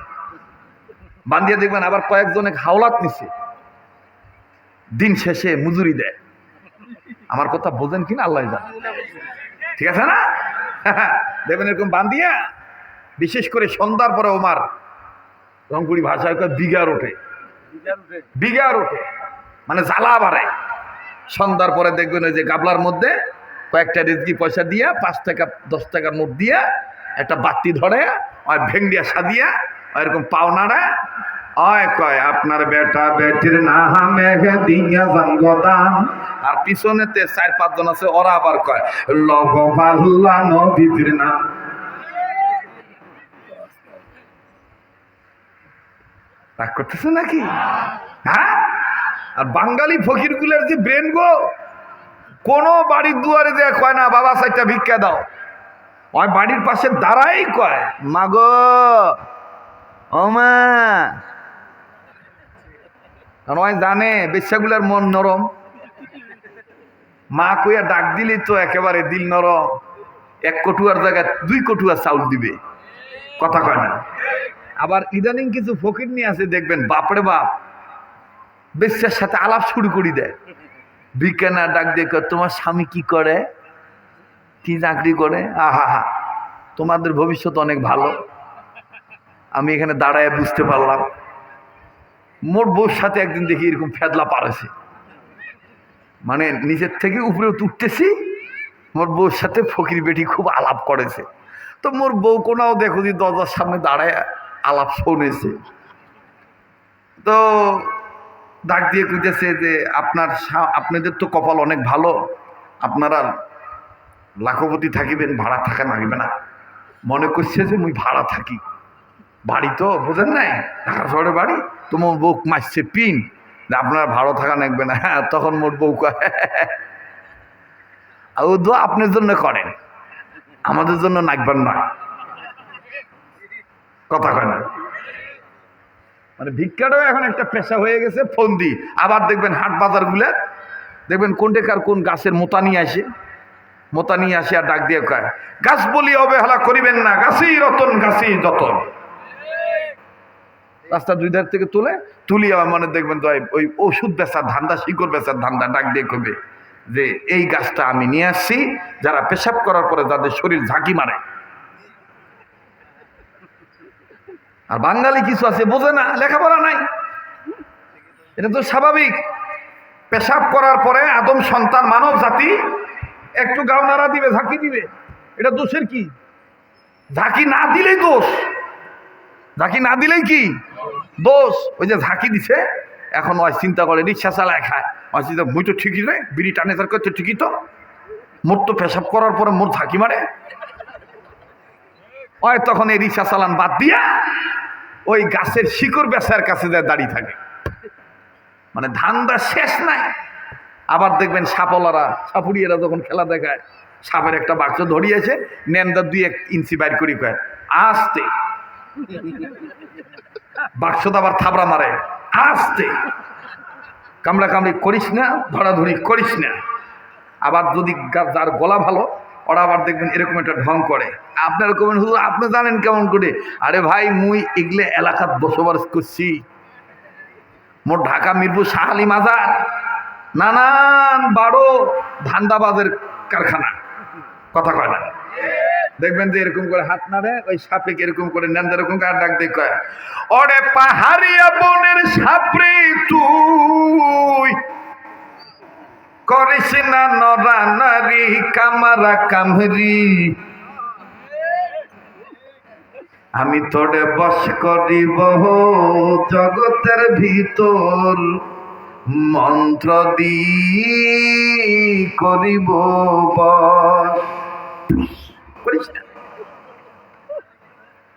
বান্ধিয়া দেখবেন আবার কয়েকজনে হাওলাত নিচ্ছে, দিন শেষে মজুরি দেয়। আমার কথা বোঝেন কিনা আল্লাহ জানে, ঠিক আছে না? দেখবেন এরকম বান্ধিয়া, বিশেষ করে সন্ধ্যার পরে ওমার রংপুরি ভাষায় বিঘার ওঠে, বিঘার উঠে, মানে জ্বালা বাড়ায়। সন্ধ্যার পরে দেখবেন ওই যে গাবলার মধ্যে কয়েকটা রেজকি পয়সা দিয়া 5 টাকা 10 টাকার নোট দিয়া একটা বাতি ধরে আর ভেঙ্গিয়া সাদিয়া এরকম পাওনারা অয় কয় আপনার বেটা বেটির নামে দিয়া জানগদান। আর পিছনেতে 4-5 জন আছে, ওরা আবার কয় লগ পাল্লা নবীর নাম। রাগ করতেছে নাকি? হ্যাঁ। আর বাঙালি ফকিরগুলের যে ব্রেন গো, কোনো বাড়ির দুয়ারে দেয়া কয় না বাবা 4টা ভিক্ষা দাও, ওই বাড়ির পাশে দাঁড়াই কয় মা গো ও মা। কারণ ওই জানে বেশ্যাগুলার মন নরম, মা কইয়া ডাক দিলি তো একেবারে দিল নরম, 1 কটুয়ার জায়গায় 2 কটুয়া চাউল দিবে, কথা কয় না। আবার ইদানিং কিছু ফকির নিয়ে আছে দেখবেন, বাপরে বাপ বেশ্যার সাথে আলাপ শুরু করি দেয়। ভিক্ষা না ডাক দিয়ে কয় তোমার স্বামী কি করে, কি চাকরি করে, আহা হা তোমাদের ভবিষ্যৎ অনেক ভালো, আমি এখানে দাঁড়ায় বুঝতে পারলাম। মোর বউর সাথে একদিন দেখি এরকম ফেদলা পারেছে, মানে নিচের থেকে উপরেও তুলতেছি, মোর বউর সাথে ফকির বেটি খুব আলাপ করেছে। তো মোর বউ কোনাও দেখো যে দরজার সামনে দাঁড়ায় আলাপ শুনেছে। তো ডাক দিয়ে কইতেছে যে আপনাদের তো কপাল অনেক ভালো, আপনারা লাখপতি থাকিবেন, ভাড়া থাকা লাগবে না। মনে করছে যে মুই ভাড়া থাকি, বাড়ি তো বোঝেন নাই, ঢাকা শহরের বাড়ি, তোমার বউ মাসছে পিন যে আপনার ভাড়া থাকা লাগবে না। হ্যাঁ, তখন মোর বউ কয় ও দোয়া আপনার জন্য করেন, আমাদের জন্য নাকবেন না, কথা কয় না। মানে ভিক্ষাটাও এখন একটা পেশা হয়ে গেছে ফন্দি। আবার দেখবেন হাট বাজার গুলা দেখবেন কোনটাকার কোন গাছের মোতা নিয়ে আসে আর ডাক দিয়ে কয় গাছ বলি অবহেলা করিবেন না, গাছই রতন গাছই যতন। রাস্তা 2 ধার থেকে তুলিয়া মানে দেখবেন তো ওই ওষুধ বেচার ধান্দা, শিকড় বেচার ধান্দা, ডাক দিয়ে কবে যে এই গাছটা আমি নিয়ে আসছি, যারা পেশাব করার পরে যাদের শরীর ঝাঁকি মারে। আর বাঙালি কিছু আছে বোঝে না, লেখাপড়া নাই, এটা তো স্বাভাবিক। পেশাব করার পরে আদম সন্তান মানব জাতি একটু গাও নাড়া দিবে, ঝাঁকি দিবে, এটা দোষের কি? ঝাঁকি না দিলেই দোষ, ঝাঁকি না দিলেই কি দোষ। ওই যে ঝাঁকি দিছে, এখন ওই চিন্তা করে রিক্সা চালায় খায়, ওই চিন্তা মুই তো ঠিকই রে, বিড়ি টানে তার করতে ঠিকই তো, মোর তো পেশাব করার পরে মোর ঝাঁকি মারে। ওই তখন এই রিক্সা চালান বাদ দিয়া ওই গাছের শিকড় বেচার কাছে যায় দাঁড়িয়ে থাকে, মানে ধান্দা শেষ নাই। আবার দেখবেন সাপলারা, সাপুরিয়ারা যখন খেলা দেখায়, সাপের একটা বাক্স ধরিয়েছে, নেন্দা 2-1 ইঞ্চি বাইর করি কয় আস্তে, বাক্সটা আবার থাবড়া মারে আস্তে, কামড়া কামড়ি করিস না, ধরাধরি করিস না। আবার যদি যার গলা ভালো, ওরা আবার দেখবেন এরকম একটা ঢং করে। আপনারা কবেন হুজুর আপনি জানেন কেমন করে? আরে ভাই মুই এগুলো এলাকাত বসবাস করছি, মোর ঢাকা মিরপুর শাহালি মাজার নানান 12 ধান্দাবাজের কারখানা, কথা কয় না। দেখবেন যে এরকম করে হাত নাড়ে, ওই সাপে এরকম করে নেন, এরকম করে ডাক দিয়ে কয় ওরে পাহাড়িয়া বনের সাপরে তুই করিস না নরা নারী কামারা কামরি, আমি তোরে বশ করিব জগতের ভিতর, মন্ত্র দি করিব বশ। করিস না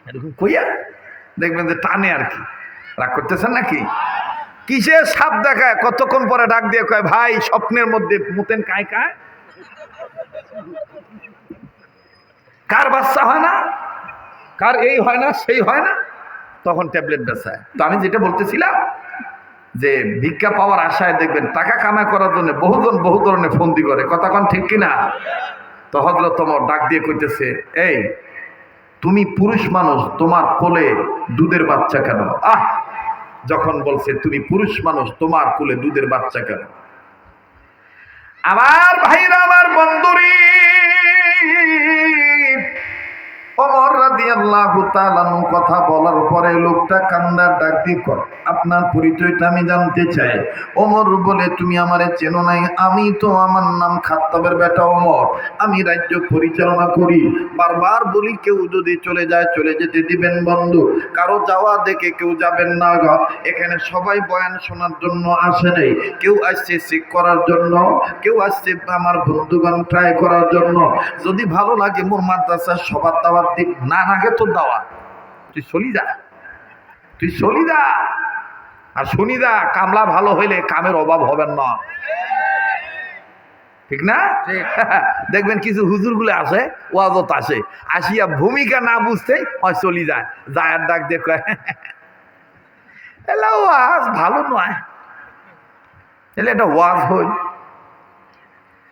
এরকম কইয়া দেখবেন যে টানে আর কি। রাগ করতেছেন নাকি? কিসের সাপ দেখায়, কতক্ষণ পরে ডাক দিয়ে কয় ভাই স্বপ্নের মধ্যে মুতেন কায় কায়, কার বাচ্চা হয় না, কার এই হয় না সেই হয় না, তখন ট্যাবলেট বেচায়। তো আমি যেটা বলতেছিলাম যে ভিক্ষা পাওয়ার আশায় দেখবেন টাকা কামাই করার জন্য বহুজন বহু ধরনের ফন্দি করে, কথা কন ঠিক কিনা? তো হযরত ওমর ডাক দিয়ে কইতেছে এই তুমি পুরুষ মানুষ, তোমার কোলে দুধের বাচ্চা কেন? যখন বলছে তুমি পুরুষ মানুষ, তোমার কোলে দুধের বাচ্চা কেন? আমার ভাইরা, আমার বন্ধুরি, ওমর রাদিয়াল্লাহু তাআলা কথা বলার পরে লোকটা কান্দার ডাক দিয়ে কয়, আপনার পরিচয়টা আমি জানতে চাই। ওমর বলে, তুমি আমারে চেনো নাই? আমি তো, আমার নাম খাত্তাবের বেটা ওমর, আমি রাজ্য পরিচালনা করি। বারবার বলি কেউ যদি চলে যায় চলে যেতে দিবেন বন্ধু, কারো যাওয়া দেখে কেউ যাবেন না গো। এখানে সবাই বয়ান শোনার জন্য আসে নাই, কেউ আসছে চেক করার জন্য, কেউ আসছে আমার বন্ধুগণ ট্রাই করার জন্য। যদি ভালো লাগে মোর মাদ্রাসার সবার দাওয়াত দিক, না নাগে তোর দাওয়াত, তুই চলি যা, তুই চলি যা। আর শুনি যা, কামলা ভালো হইলে কামের অভাব হবে না, ঠিক না? দেখবেন কিছু হুজুরগুলো আসে, ওয়াজত আসে, আসিয়া ভূমিকা না বুঝতে হয় চলি যায়, যায়ার ডাক দেখ এলা ওয়াজ ভালো নয়, এলে এটা ওয়াজ হই।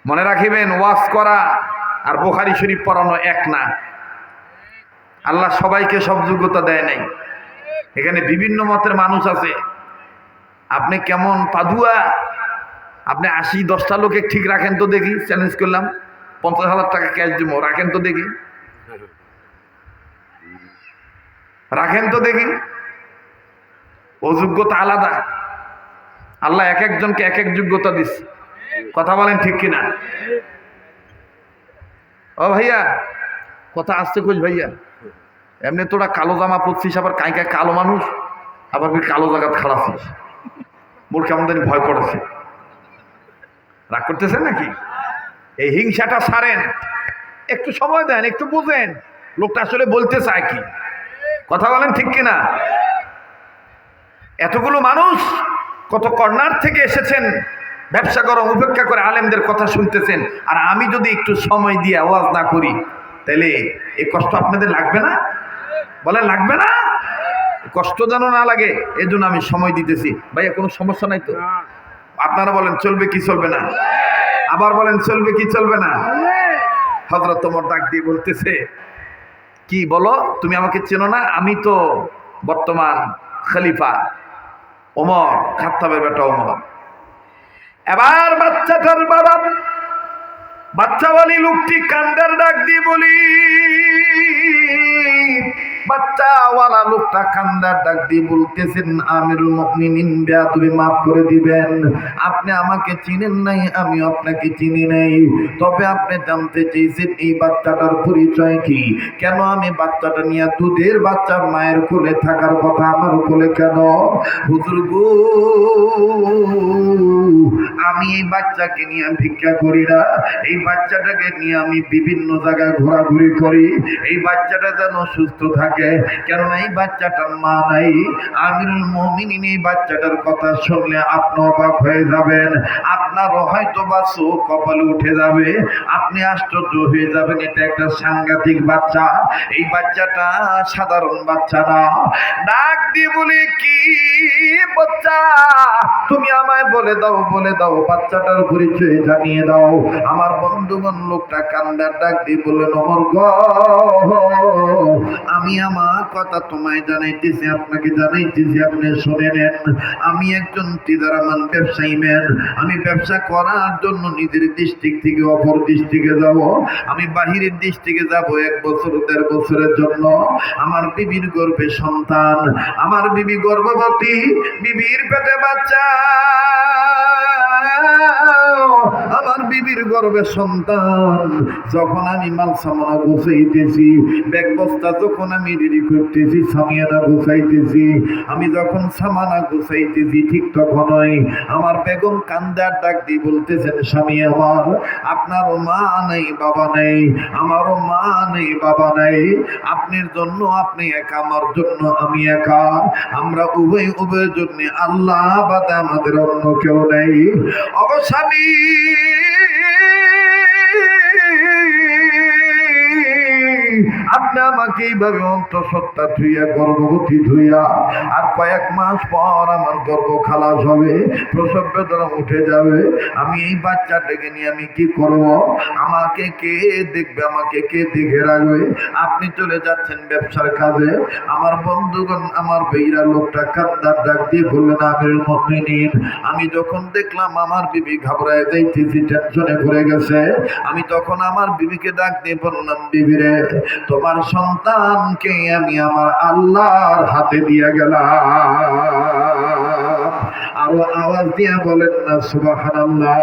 মনে রাখিবেন, ওয়াজ করা আর বুখারী শরীফ পড়ানো এক না। আল্লাহ সবাইকে সব যোগ্যতা দেয় নাই। এখানে বিভিন্ন মতের মানুষ আছে। আপনি কেমন পাদুয়া, আপনি ৮০-১০টা লোকে ঠিক রাখেন তো দেখি, চ্যালেঞ্জ করলাম, ৫০,০০০ টাকা ক্যাশ দিব, রাখেন তো দেখি, রাখেন তো দেখি। অযোগ্যতা আলাদা, আল্লাহ এক একজনকে এক এক যোগ্যতা দিচ্ছে। কথা বলেন ঠিক কিনা? ও ভাইয়া, কথা আসতে কইস ভাইয়া, এমনি তোরা কালো জামা পরছিস, আবার কাই কাই কালো মানুষ, আবার কালো জায়গা খাড়াছিস, মোর কেমন জানি ভয় করেছে। রাগ করতেছেন নাকি? এই হিংসাটা সারেন, একটু সময় দেন, একটু বুঝেন লোকটা আসলে বলতে চায় কি। কথা বলেন ঠিক কিনা? এতগুলো মানুষ কত কর্নার থেকে এসেছেন, ব্যবসা গরম উপেক্ষা করে আলেমদের কথা শুনতেছেন, আর আমি যদি একটু সময় দিয়ে আওয়াজ না করি, তাহলে এই কষ্ট আপনাদের লাগবে না? বলেন লাগবে না? কষ্ট যেন না লাগে, এই জন্য আমি সময় দিতেছি। ভাইয়া কোনো সমস্যা নাই তো? আপনারা বলেন চলবে কি চলবে না? আবার বলেন চলবে কি চলবে না? হযরত ওমর ডাক দিয়ে বলতেছে, কি বলো, তুমি আমাকে চেনো না? আমি তো বর্তমান খলিফা ওমর, খাত্তাবের বেটা ওমর। এবার বাচ্চাটার বাবা, বাচ্চাওয়ালি লোকটি কান্দার ডাক দিয়ে বলি, বাচ্চাওয়ালা লোকটা কান্দার ডাক দিয়ে বলতেছেন, আমিরুল মুমিনিন, তুমি মাফ করে দিবেন, আপনি আমাকে চিনেন নাই, আমি আপনাকে চিনি নাই, তবে আপনি জানতে চেয়েছেন এই বাচ্চাটার পরিচয় কি, কেন আমি বাচ্চাটা নিয়ে, দুধের বাচ্চা মায়ের কোলে থাকার কথা আমার কোলে কেন? হুজুর গো, আমি এই বাচ্চাকে নিয়ে ভিক্ষা করি না, এই বাচ্চাটাকে নিয়ে আমি বিভিন্ন জায়গায় ঘোরাঘুরি করি, এই বাচ্চাটা যেন সুস্থ থাকে, কেননা এই বাচ্চাটার মা নাই। আমিরুল মুমিনিন, এই বাচ্চাটার কথা শুনলে আপনি অবাক হয়ে যাবেন, আপনারও হয়তো বা চোখ কপালে উঠে যাবে, আপনি আশ্চর্য হয়ে যাবেন, এটা একটা সাংঘাতিক বাচ্চা, এই বাচ্চাটা সাধারণ বাচ্চা না। ডাক দিয়ে বলে, কি বাচ্চা, তুমি আমায় বলে দাও, বলে দাও, বাচ্চাটার পরিচয় জানিয়ে দাও। আমার বন্ধুগণ লোকটা কান্দার ডাক দিয়ে বললেন, ওমর গো, আমি আমার কথা তোমায় জানাইতেছি, আপনাকে জানাইতেছি, আপনি শুনে নেন। আমি একজন তিজারামান ব্যবসায়ী ম্যান, আমি ব্যবসা করার জন্য নিজের ডিস্ট্রিক্ট থেকে অপর ডিস্ট্রিক্টে যাব, আমি বাহিরের ডিস্ট্রিক্টে যাব 1 বছর 1.5 বছরের জন্য। আমার বিবির গর্ভে সন্তান, আমার বিবি গর্ভবতী, বিবির পেটে বাচ্চা, আমার বিবির গর্ভে সন্তান। যখন আমি মাল সামানা গুছাইতেছি, ব্যাগ বস্তা যখন আমি রেডি করতেছি, সামিয়ানা গুছাইতেছি, আমি যখন সামানা গুছাইতেছি, ঠিক তখনই আমার বেগম কান্দার ডাক দিয়ে বলতেছেন, স্বামী আমার, আপনারও মা নেই, বাবা নেই, আমারও মা নেই, বাবা নেই, আপনার জন্য আপনি একা, আমার জন্য আমি একা, আমরা উভয়ের জন্য আল্লাহ বাদে আমাদের অন্য কেউ নেই। অবস্বামী, আপনি আমাকে এইভাবে অন্তঃসত্ত্বা ধুইয়া, গর্ভবতী ধুইয়া, আর কয়েক মাস পর আমার গর্ভ খালাস হবে, প্রসব বেদনা উঠে যাবে, আমি এই বাচ্চাটাকে নিয়ে আমি কি করব? আমাকে কে দেখবে, আমাকে কে দেখে রাখবে? আপনি চলে যাচ্ছেন ব্যবসার কাজে। আমার বন্ধুগণ, আমার ভাইরা লোকটা কান্দার ডাক দিয়ে বললেন, আমিরুল মুমিনিন, আমি যখন দেখলাম আমার বিবি ঘাবড়ায় যাইতেছি, টেনশনে ভরে গেছে, আমি তখন আমার বিবিকে ডাক দিয়ে বললাম, বিবি রে, তোমার তোমার সন্তানকে আমি আমার আল্লাহর হাতে দিয়ে গেলাম। আরো আওয়াজ দিয়ে বলেন না সুবহানাল্লাহ।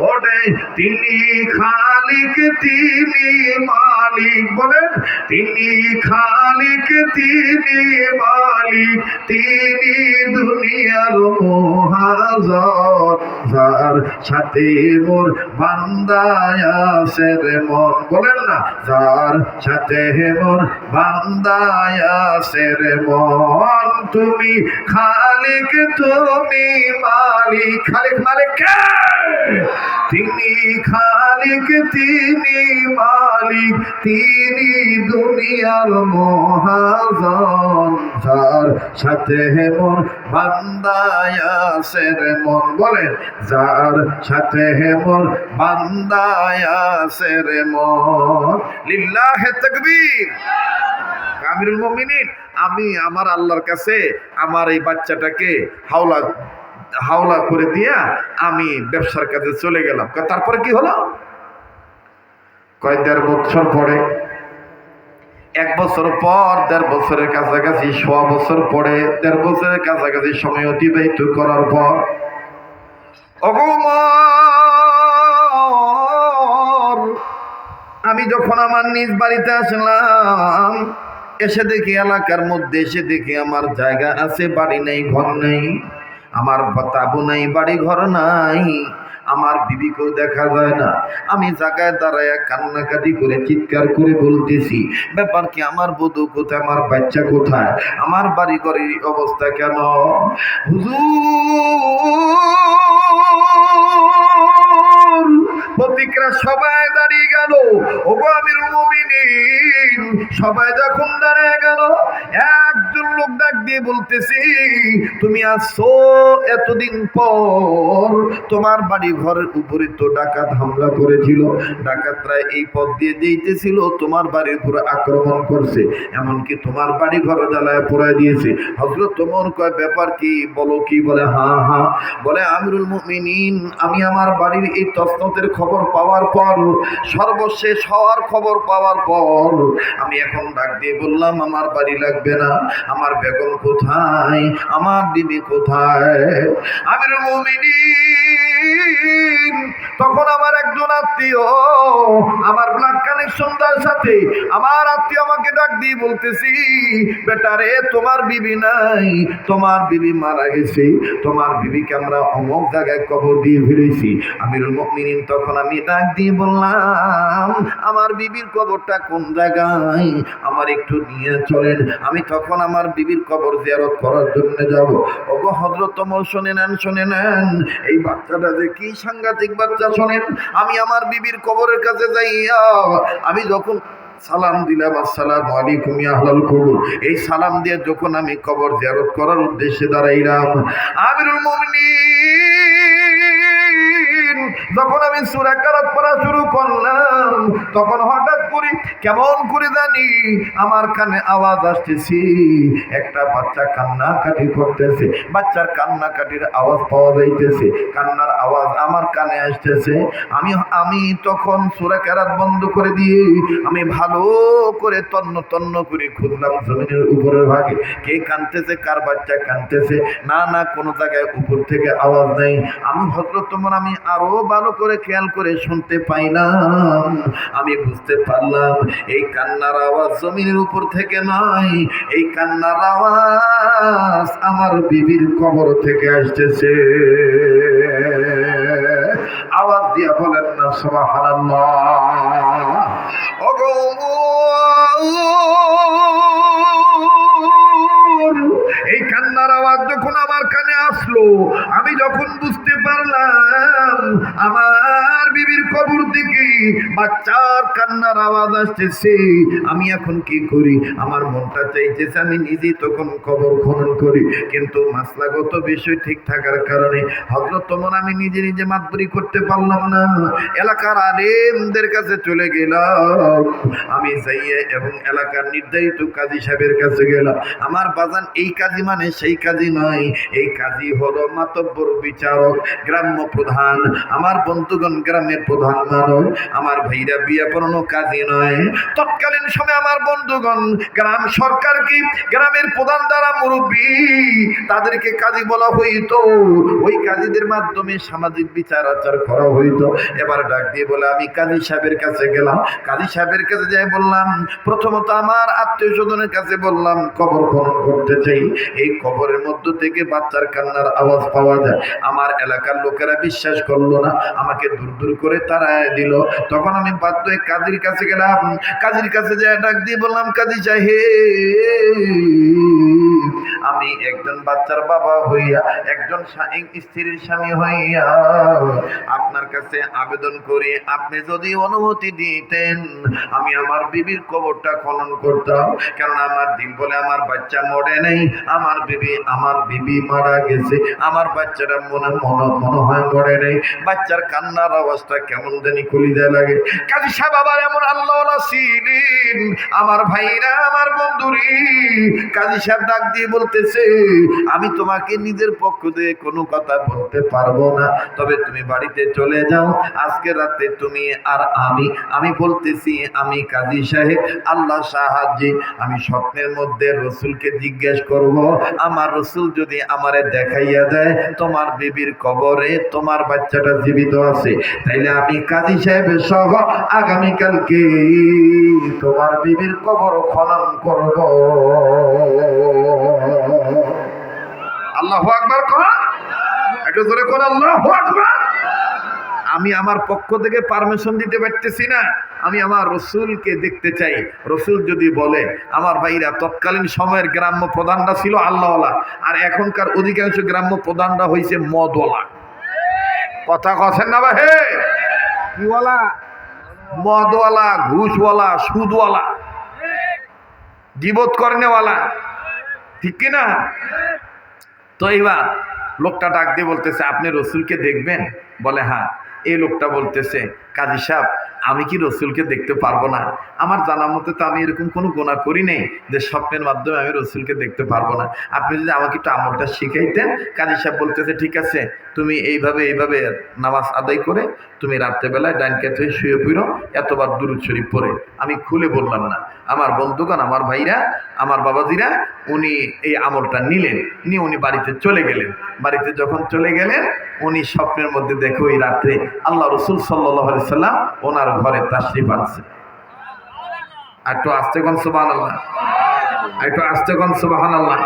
ওরে তিনি খালিক তিনি মালিক, বলেন তিনি খালিক তিনি মালিক, তিনি দুনিয়ার মহাজন, যার সাথে মোর বান্দায় আছে রে মন, বলেন না যার সাথে মোর বান্দায় আছে রে মন। তুমি খালিক তুমি মালিক, খালিক মালিক কে? তিনি খালিক তিনি মালিক, তিনি দুনিয়ার মহাজন, যার সাথে মোর বান্দায় আছে রে মন, বলেন যার সাথে মোর বান্দায় আছে রে মন। লিল্লাহে তাকবীর। আমিরুল মুমিনিন, আমি আমার আল্লাহর কাছে আমার এই বাচ্চাটাকে হাওলা করে দিয়া আমি ব্যবসার কাজে চলে গেলাম। তারপরে কি হলো? কয় 1.5 বছর পরে, 1 বছর পর, 1.5 বছরের কাছাকাছি, 1.25 বছর পরে, 1.5 বছরের কাছাকাছি সময় অতিবাহিত করার পর আমি যখন আমার নিজ বাড়িতে আসলাম, এসে দেখি এলাকার মধ্যে এসে দেখি আমার জায়গা আছে, বাড়ি নেই, ঘর নেই, আমার তাবু নাই, বাড়ি ঘর নাই, আমার বিবিকেও দেখা যায় না। আমি জায়গায় দাঁড়ায় কান্নাকাটি করে চিৎকার করে বলতেছি, ব্যাপার কি? আমার বধূ কোথায়? আমার বাচ্চা কোথায়? আমার বাড়ি ঘরের অবস্থা কেন? হুজুর, প্রতিক্রা সবাই দাঁড়িয়ে গেল। ওগো আমিরুল মুমিনিন, সবাই যখন দাঁড়িয়ে গেল, একজন লোক ডাক দিয়ে বলতেছি, তুমি আসছো এতদিন পর, তোমার বাড়ি ঘরের উপরে তো ডাকাত হামলা করেছিল, ডাকাতরা এই পথ দিয়ে যেতেছিল, তোমার বাড়ির উপরে আক্রমণ করছে, এমনকি তোমার বাড়ি ঘর জ্বালায় পোড়ায় দিয়েছে। হযরত ওমর কয়, ব্যাপার কি? বলো কি? বলে হ্যাঁ হ্যাঁ। বলে আমিরুল মুমিনিন, আমি আমার বাড়ির এই তসনতের খবর পাওয়ার পর, সর্বশেষ হওয়ার খবর পাওয়ার পর, আমি এখন ডাক দিয়ে বললাম, আমার বাড়ি লাগবে না, আমার বেগম কোথায়? আমার বিবি কোথায়? আমিরুল মুমিনিন, তখন আমার একজন আত্মীয়, আমার ব্লাড কানেকশন তার সাথে, আমার আত্মীয় আমাকে ডাক দিয়ে বলতেছি, বেটারে তোমার বিবি নাই, তোমার বিবি মারা গেছে, তোমার বিবিকে আমরা অমুক জায়গায় কবর দিয়ে ফিরেছি। আমিরুল মুমিনিন, তখন আমি ডাক দিয়ে বললাম, আমার বিবির কবরটা কোন জায়গায়? আমার একটু নিয়ে চলেন, আমি তখন আমার বিবির কবর জিয়ারত করার জন্য যাব। ওগো হযরত ওমর, শুনে নেন, শুনে নেন, এই বাচ্চাটা যে কি সাংঘাতিক বাচ্চা শোনেন। আমি আমার বিবির কবরের কাছে যাইয়া আমি যখন সালাম দিলাম, আসসালামু আলাইকুম ইয়া আহলাল কবর, এই সালাম দিয়ে যখন আমি কবর জিয়ারত করার উদ্দেশ্যে দাঁড়াইলাম, আমিরুল মুমিনিন, যখন আমি সূরা কারাত পড়া শুরু করলাম, তখন হঠাৎ করে কেমন করে জানি আমার কানে আওয়াজ আসতেছে, একটা বাচ্চা কান্নাকাটি করতেছে, বাচ্চার কান্নাকাটির আওয়াজ পাওয়া যাইতেছে, কান্নার আওয়াজ আমার কানে আসতেছে। আমি তখন সূরা কারাত বন্ধ করে দিয়ে আমি ভালো করে তন্ন তন্ন করে খুঁজলাম জমিনের উপরের ভাগে, কে কাঁদতেছে, কার বাচ্চা কাঁদতেছে। না না, কোনো জায়গায় উপর থেকে আওয়াজ নেই। আমি হযরত ওমর, আমি আরো ভালো করে খেয়াল করে শুনতে পাইলাম, আমি বুঝতে পারলাম এই কান্নার আওয়াজ জমিনের উপর থেকে নয়, এই কান্নার আওয়াজ আমার বিবির কবর থেকে আসতেছে। আওয়াজ দিয়া বলেন না সুবহানাল্লাহ। ওগো এই কান্নার আওয়াজ যখন আমার কানে আসলো, আমি যখন বুঝতে পারলাম আমার বিবির কবর থেকে বাচ্চার কান্নার আওয়াজ আসতেছে, আমি এখন কি করি? আমার মনটা চাইতেছে আমি নিজেই তখন কবর খনন করি, কিন্তু মাসলাগত বিষয় ঠিক থাকার কারণে হযরত ওমর আমি নিজে নিজে মাতবরি করতে পারলাম না। এলাকার আলেমদের কাছে চলে গেলাম, আমি যাইয়ে এবং এলাকার নির্ধারিত কাজী সাহেবের কাছে গেলাম। আমার বাজান, এই কাজী মানে সেই কাজী নয়, এই কাজী হলো মাতব্বর, বিচারক, গ্রাম্য প্রধান। আমার বন্ধুগণ, গ্রাম গ্রামের প্রধান মানুষ, আমার ভাইরা বিয়ে পড়ানো কাজী নয়। তৎকালীন সময় আমার বন্ধুগণ, গ্রাম সরকার কি গ্রামের প্রধান দ্বারা মুরব্বী তাদেরকে কাজী বলা হইতো। ওই কাজীদের মাধ্যমে সামাজিক বিচার আচার করা হইতো। এবার ডাক দিয়ে বলে, আমি কাজী সাহেবের কাছে গেলাম। কাজী সাহেবের কাছে যাই বললাম, প্রথমত আমার আত্মীয় স্বজনের কাছে বললাম কবর খনন করতে চাই। এই কবরের মধ্য থেকে বাচ্চার কান্নার আওয়াজ পাওয়া যায়। আমার এলাকার লোকেরা বিশ্বাস করলো না, আমাকে দূর দূর করে তাড়ায় দিল। তখন আমি বাধ্য হয়ে কাজীর কাছে গেলাম। কাজীর কাছে যাই ডাক দিয়ে বললাম, কাজী সাহেব, আমি একজন বাচ্চার বাবা হইয়া, একজন স্ত্রীর স্বামী হইয়া আপনার কাছে আবেদন করি, আপনি যদি অনুমতি দিতেন আমি আমার বিবির কবরটা খনন করতাম। কারণ আমার দিন বলে আমার বাচ্চা মরে নেই, আমার বিবি মারা গেছে, আমার বাচ্চাটা মনে হয় মরে নেই। বাচ্চার কান্নার অবস্থা কেমন জানি কলিজায় লাগে। কাজী সাহেব আবার এমন আল্লাহওয়ালা ছিলেন, আমার ভাইরা, আমার বন্ধুরি। কাজী সাহেব ডাক দিয়ে বলতেছে, আমি তোমাকে নিজের পক্ষ দিয়ে কোনো কথা বলতে পারবো না, তবে তুমি বাড়িতে চলে যাও। আজকে রাতে তুমি আর আমি বলতেছি, আমি কাজী সাহেব, আল্লাহ সাহায্যে আমি স্বপ্নের মধ্যে রসুলকে জিজ্ঞেস করব। আমার রসুল যদি আমারে দেখাইয়া দেয় তোমার বিবির কবরে তোমার বাচ্চাটা জীবিত আছে, তাইলে আমি কাজী সাহেবের সহ আগামীকালকে তোমার বিবির কবর খনন করব। আল্লাহু আকবার কোন, একটু জোরে কোন আল্লাহু আকবার। আমি আমার পক্ষ থেকে পারমিশন দিতে পারতেছি না, আমি আমার রসুলকে দেখতে চাই। রসুল যদি বলে, আমার ভাইরা, তৎকালীন সময়ের গ্রাম্য প্রধানরা ছিল আল্লাহওয়ালা, আর এখনকার অধিকাংশ গ্রাম্য প্রধানরা হয়েছে মদওয়ালা। কথা কথা না বা হে, কিওয়ালা? মদওয়ালা, ঘুষওয়ালা, সুদওয়ালা, গীবত করনেওয়ালা, ঠিক কিনা? তো এইবার লোকটা ডাক দিয়ে বলতেছে, আপনি রসুলকে দেখবেন? বলে হ্যাঁ। এই লোকটা বলতেছে, কাজী সাহেব, আমি কি রসুলকে দেখতে পারবো না? আমার জানা মতে তো আমি এরকম কোনো গুনাহ করি নেই যে স্বপ্নের মাধ্যমে আমি রসুলকে দেখতে পারবো না। আপনি যদি আমাকে একটু আমলটা শিখাইতেন। কাজী সাহেব বলতেছে, ঠিক আছে, তুমি এইভাবে নামাজ আদায় করে তুমি রাত্রেবেলায় ডাইন কাত হয়ে শুয়ে পড়ো, এতবার দুরূদ শরীফ পড়ে। আমি খুলে বললাম না। আমার বন্ধুগণ, আমার ভাইরা, আমার বাবাজিরা, উনি এই আমলটা নিলেন, নিয়ে উনি বাড়িতে চলে গেলেন। বাড়িতে যখন চলে গেলেন, উনি স্বপ্নের মধ্যে দেখে ওই রাত্রে আল্লাহ রসুল সাল্লাল্লাহু আলাইহি সাল্লাম ওনার ঘরে তাশরিফ আনছে। একটু আস্তে কোন সুবহানাল্লাহ, একটু আস্তে কোন সুবহানাল্লাহ,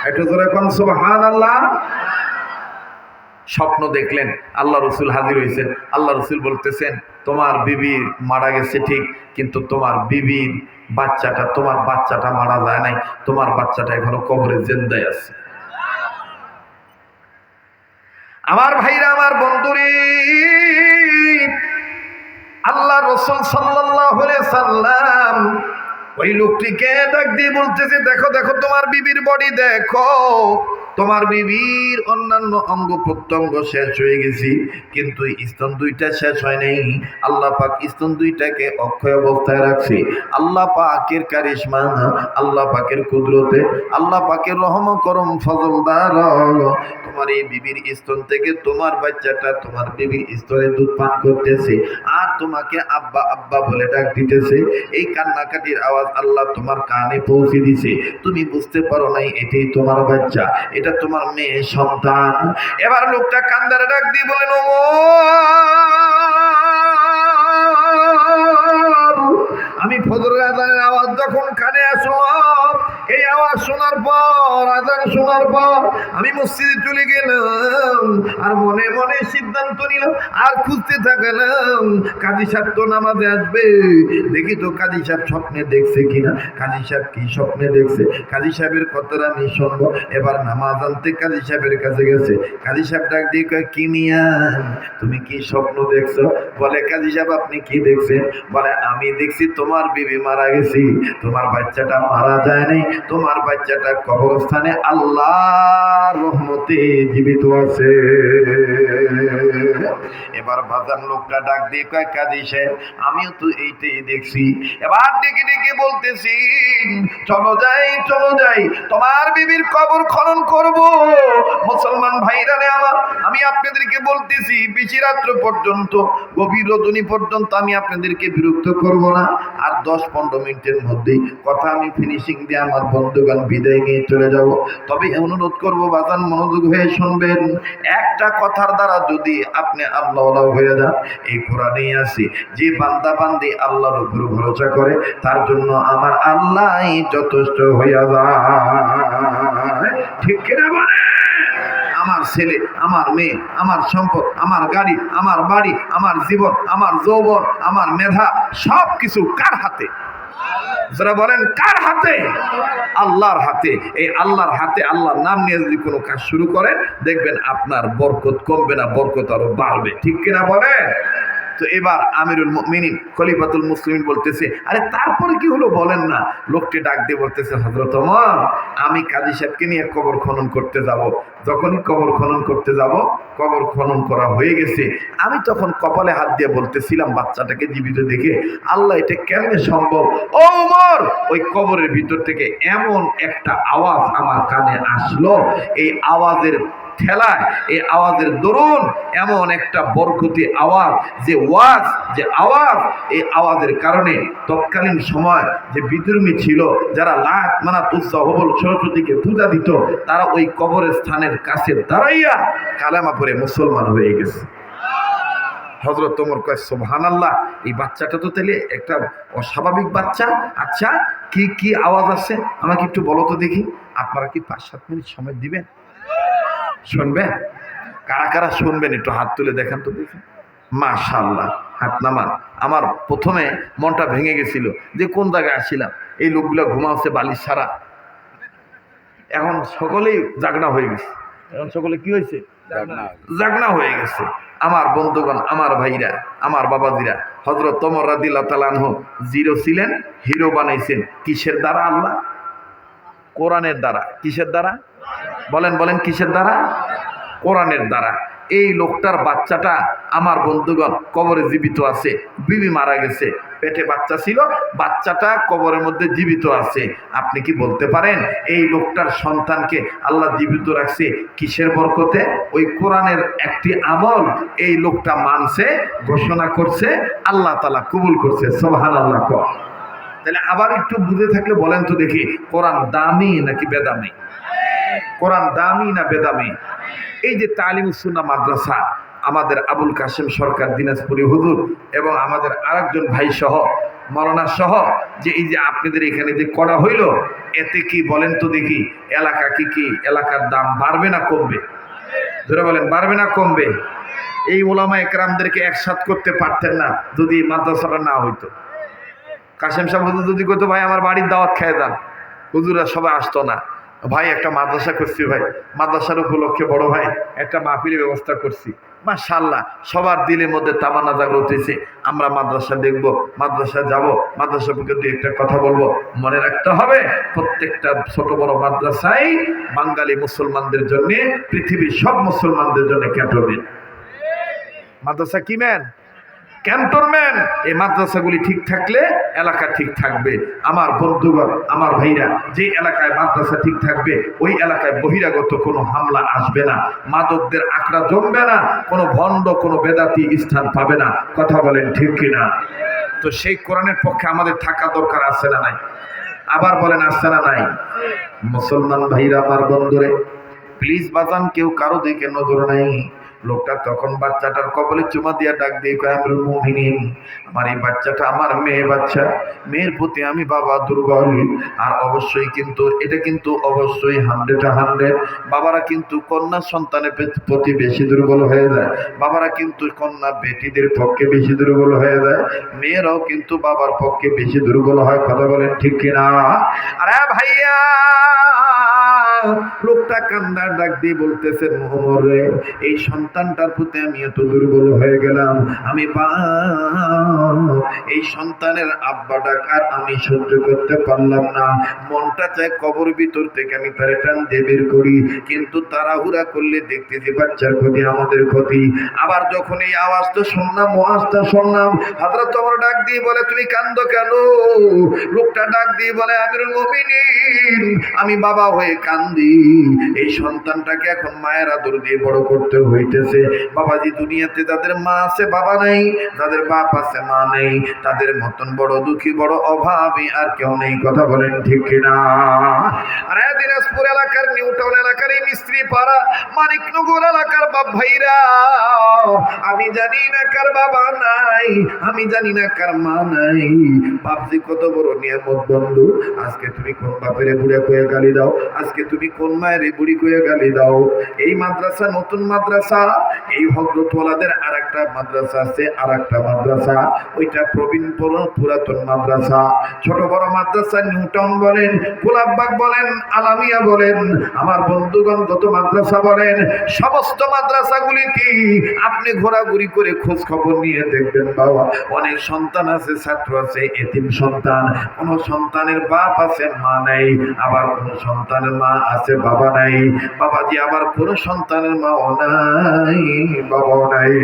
একটু জোরে কোন সুবহানাল্লাহ। স্বপ্ন দেখলেন, আল্লাহ রসুল হাজির হয়েছেন। আল্লাহ রসুল বলতেছেন, তোমার বিবি মারা গেছে ঠিক, কিন্তু তোমার বিবির বাচ্চাটা, তোমার বাচ্চাটা মারা যায় নাই, তোমার বাচ্চাটা এখনো কবরে জিন্দায় আছে। আমার ভাইরা, আমার বন্ধুরে, আল্লাহ রসুল সাল্লাল্লাহু আলাইহি সাল্লাম ওই লোকটিকে ডাক দিয়ে বলতেছে, দেখো দেখো তোমার বিবির বডি দেখো, তোমার বিবির অন্যান্য অঙ্গ প্রত্যঙ্গ শেষ হয়ে গেছি, কিন্তু স্তন দুইটা শেষ হয় নাই। আল্লাহ পাক স্তন দুইটাকে অক্ষয় অবস্থায় রাখছে। আল্লাহ পাকের কারিশমা, আল্লাহ পাকের কুদরতে, আল্লাহ পাকের রহম করম ফজল দ্বারা তোমার এই বিবির স্তন থেকে তোমার বাচ্চাটা তোমার বিবির স্তনে দুধ পান করতেছে, আর তোমাকে আব্বা আব্বা বলে ডাক দিতেছে। এই কান্নাকাটির আওয়াজ আল্লাহ তোমার কানে পৌঁছে দিছে, তুমি বুঝতে পারো নাই এটাই তোমার বাচ্চা, এটা তোমার মেয়ে সন্তান। এবার লোকটা কান্দারে ডাক দিয়ে বলেন, আমি ফজরের আযানের আওয়াজ যখন কানে আসলো, এই আওয়াজ শোনার পর, আযান শোনার পর আমি মসজিদে চলে গেলাম, আর মনে মনে সিদ্ধান্ত নিলাম, আর খুঁজতে থাকলাম কাজী সাহেব তো নামাজে আসবে, দেখি তো কাজী সাহেব স্বপ্নে দেখছে কিনা। কাজী সাহেব কি স্বপ্নে দেখছে, কাজী সাহেবের কথাটা আমি শুনবো। এবার নামাজ আনতে কাজী সাহেবের কাছে গেছে। কাজী সাহেব ডাক দিয়ে কয়, কি মিয়া, তুমি কি স্বপ্ন দেখছো? বলে, কাজী সাহেব আপনি কি দেখছেন? বলে, আমি দেখছি তোমার বিবি মারা গেছি, তোমার বাচ্চাটা মারা যায় নাই, তোমার বাচ্চাটা কবরস্থানে আল্লাহর রহমতে জীবিত আছে। এবার বাজার লোকটা ডাক দিয়ে কয়, কাজী সাহেব আমিও তো এইটাই দেখছি। এবার ডেকে ডেকে বলতেছি, চলো যাই চলো যাই, তোমার বিবির কবর খনন করব। মুসলমান ভাইরা রে আমার, আমি আপনাদেরকে বলতেছি বেশি রাত্র পর্যন্ত, গভীর রজনী পর্যন্ত আমি আপনাদেরকে বিরক্ত করব না। আর 10-15 মিনিটের মধ্যেই কথা আমি ফিনিশিং দিয়ে আমার বন্ধুগণ বিদায় নিয়ে চলে যাব। তবে অনুরোধ করব বাজান মনোযোগ হয়ে শুনবেন। একটা কথার দ্বারা যদি আপনি আল্লাহ হয়ে যান, এই কোরআনেই আছে যে বান্দা বান্দি আল্লাহর উপর ভরসা করে তার জন্য আমার আল্লাহ যথেষ্ট হইয়া যায়। ঠিক কিনা বলে? আমার ছেলে, আমার মেয়ে, আমার সম্পদ, আমার গাড়ি, আমার বাড়ি, আমার জীবন, আমার যৌবন, আমার মেধা, সব কিছু কার হাতে? যারা বলেন কার হাতে? আল্লাহর হাতে। এই আল্লাহর হাতে আল্লাহর নাম নিয়ে যদি কোনো কাজ শুরু করেন, দেখবেন আপনার বরকত কমবে না, বরকত আরো বাড়বে। ঠিক কিনা বলেন? তো এবার আমিরুল মুমিনিন খলিফাতুল মুসলিমিন বলতেছে, আরে তারপরে কি হলো বলেন না। লোকটি ডাক দিয়ে বলতেছে, হযরত ওমর, আমি কাজী সাহেবকে নিয়ে কবর খনন করতে যাব। যখনই কবর খনন করতে যাব, কবর খনন করা হয়ে গেছে, আমি তখন কপালে হাত দিয়ে বলতেছিলাম বাচ্চাটাকে জীবিত দেখে, আল্লাহ এটা কেমনে সম্ভব? ও ওমর, ওই কবরের ভিতর থেকে এমন একটা আওয়াজ আমার কানে আসলো, এই আওয়াজের ঠেলায়, এই আওয়াজের দরুন এমন একটা বরকতি আওয়াজ, যে ওয়াজ, যে আওয়াজ, এই আওয়াজের কারণে তৎকালীন সময় যে বিধর্মী ছিল, যারা লাত মানাত উজ্জা হবল সরস্বতীকে পূজা দিত, তারা ওই কবরের স্থানের কাছে দাঁড়াইয়া কালেমা পড়ে মুসলমান হয়ে গেছে। হযরত ওমর কয়, সুবহানাল্লাহ, এই বাচ্চাটা তো তাহলে একটা অস্বাভাবিক বাচ্চা। আচ্ছা, কি কি আওয়াজ আছে আমাকে একটু বলো তো দেখি। আপনারা কি 5-7 মিনিট সময় দিবেন? শুনবেন? কারা কারা শুনবেন একটু হাত তুলে দেখান তো দেখি। মাশাআল্লাহ, হাত নামান। আমার প্রথমে মনটা ভেঙে গেছিল যে কোন জায়গায় আসছিলাম, এই লোকগুলো ঘুমাচ্ছে বালিশ ছাড়া। এখন সকলেই জাগনা হয়ে গেছে। এখন সকলে কি হয়েছে? জাগনা হয়ে গেছে। আমার বন্ধুগণ, আমার ভাইরা, আমার বাবাজিরা, হযরত ওমর রাদিয়াল্লাহু তাআলা আনহু জিরো ছিলেন, হিরো বানাইছেন কিসের দ্বারা? আল্লাহ কোরআনের দ্বারা। কিসের দ্বারা? বলেন বলেন, কিসের দ্বারা? কোরআনের দ্বারা। এই লোকটার বাচ্চাটা আমার বন্ধুগণ কবরে জীবিত আছে। বিবি মারা গেছে, পেটে বাচ্চা ছিল, বাচ্চাটা কবরের মধ্যে জীবিত আছে। আপনি কি বলতে পারেন এই লোকটার সন্তানকে আল্লাহ জীবিত রাখছে কিসের বরকতে? ওই কোরআনের একটি আমল এই লোকটা মানছে, ঘোষণা করছে, আল্লাহ তাআলা কবুল করছে। সুবহানাল্লাহ। তাহলে আবার একটু বুঝে থাকলে বলেন তো দেখি, কোরআন দামি নাকি বেদামি? কোরআন দামি না বেদামি? এই যে তালিমুস সুন্নাহ মাদ্রাসা, আমাদের আবুল কাশেম সরকার দিনাজপুরি হুজুর এবং আমাদের আরেকজন ভাই সহ, মাওলানা সহ, যে এই যে আপনাদের এখানে যে করা হইল, এতে কি বলেন তো দেখি, এলাকা কি এলাকার দাম বাড়বে না কমবে? ধরে বলেন, বাড়বে না কমবে? এই ওলামা একরামদেরকে একসাথ করতে পারতেন না যদি মাদ্রাসাটা না হইতো। কাশেম সাহেব হুজুর যদি কইতো, ভাই আমার বাড়ির দাওয়াত খেয়ে যান, হুজুরা সবাই আসতো না। ভাই একটা মাদ্রাসা করছি, ভাই মাদ্রাসার উপলক্ষে বড় ভাই একটা মাহফিলের ব্যবস্থা করছি। মাশাআল্লাহ, সবার দিলের মধ্যে তামান্না জাগ্রত হয়েছে, আমরা মাদ্রাসা দেখব, মাদ্রাসা যাব, মাদ্রাসা পক্ষে দু একটা কথা বলবো। মনে রাখতে হবে, প্রত্যেকটা ছোট বড় মাদ্রাসাই বাঙালি মুসলমানদের জন্য, পৃথিবীর সব মুসলমানদের জন্য ক্যান্টনমেন্ট। মাদ্রাসা কি ম্যান? ক্যান্টনমেন্ট। এই মাদ্রাসাগুলি ঠিক থাকলে এলাকা ঠিক থাকবে। আমার বন্ধুগণ, আমার ভাইরা, যে এলাকায় মাদ্রাসা ঠিক থাকবে ওই এলাকায় বহিরাগত কোনো হামলা আসবে না, মাদকদের আঁকড়া জমবে না, কোনো ভণ্ড, কোনো বেদাতি স্থান পাবে না। কথা বলেন ঠিক কিনা? তো সেই কোরআনের পক্ষে আমাদের থাকা দরকার আছে না নাই? আবার বলেন, আছে না নাই? মুসলমান ভাইরা, আমার বন্ধুরে, প্লিজ বাজান, কেউ কারো দিকে নজর নাই। লোকটা তখন বাচ্চাটার কপালে চুমা দিয়া ডাক দিয়ে কয়, আমিরুল মুমিনিন, আমার এই বাচ্চাটা আমার মেয়ে বাচ্চা, মেয়ের প্রতি আমি বাবা দুর্বল। আর অবশ্যই কিন্তু এটা কিন্তু অবশ্যই 100 বাবারা কিন্তু কন্যা সন্তানের প্রতি বেশি দুর্বল হয়ে যায়, বাবারা কিন্তু কন্যা বেটিদের পক্ষে বেশি দুর্বল হয়ে যায়, মেয়েরাও কিন্তু বাবার পক্ষে বেশি দুর্বল হয়। কথা বলেন ঠিক কিনা? আরে ভাইয়া, লোকটা কান্দার ডাক দিয়ে বলতেছেন, ওমর রে, এই সন্তানটার প্রতি আমি এত দুর্বল হয়ে গেলাম, আমি এই সন্তানের আব্বা ডাক আর আমি সহ্য করতে পারলাম না। মনটা চায় কবর ভিতর থেকে আমি তারে টান দিয়ে বের করি, কিন্তু তাড়াহুড়া করলে দেখতেছি বাচ্চার ক্ষতি আমাদের ক্ষতি। আবার যখন এই আওয়াজটা শুনলাম, ওয়াজটা শুনলাম, হযরত ওমর ডাক দিয়ে বলে, তুমি কান্দো কেন? লোকটা ডাক দিয়ে বলে, আমিরুল মুমিনিন, আমি বাবা হয়ে কান্দি, এই সন্তানটাকে এখন মায়ের আদর দিয়ে বড় করতে হইতেছে। বাবাজি, দুনিয়াতে যাদের মা আছে বাবা নাই, যাদের বাপ আছে মা নেই, তাদের মতন বড় দুঃখী বড় অভাবী আর কেউ নেই। কথা বলেন ঠিক কিনা? আরে দিনাজপুর এলাকার নিউ টাউন এলাকার এই মিস্ত্রি পাড়া মানিকনগর এলাকার বাপ ভাইরা, আমি জানি না কার বাবা নাই, আমি জানি না কার মা নাই। বাপজি কত বড় নিয়ামত বন্ধু। আজকে তুমি কোন বাপের বুড়া কয়ে গালি দাও, আজকে তুমি কোন মায়ের বুড়ি কয়ে গালি দাও। এই মাদ্রাসা নতুন মাদ্রাসা, এই হযরতওয়ালাদের আর একটা মাদ্রাসা আছে, আর একটা মাদ্রাসা, ওইটা প্রবীণ পুরাতন মাদ্রাসা। ছোট বড় মাদ্রাসা নিউ টাউন বলেন, গোলাপবাগ বলেন, আলামিয়া বলেন, আমার বন্ধুগণ যত মাদ্রাসা বলেন, সমস্ত মাদ্রাসাগুলি কি আপনি ঘোরাঘুরি করে খোঁজ খবর নিয়ে দেখবেন বাবা, অনেক সন্তান আছে, ছাত্র আছে, এতিম সন্তান। কোন সন্তানের বাপ আছে মা নাই, আবার কোন সন্তানের মা আছে বাবা নাই। বাবাজি, আবার কোন সন্তানের মাও নাই, বাবাও নাই।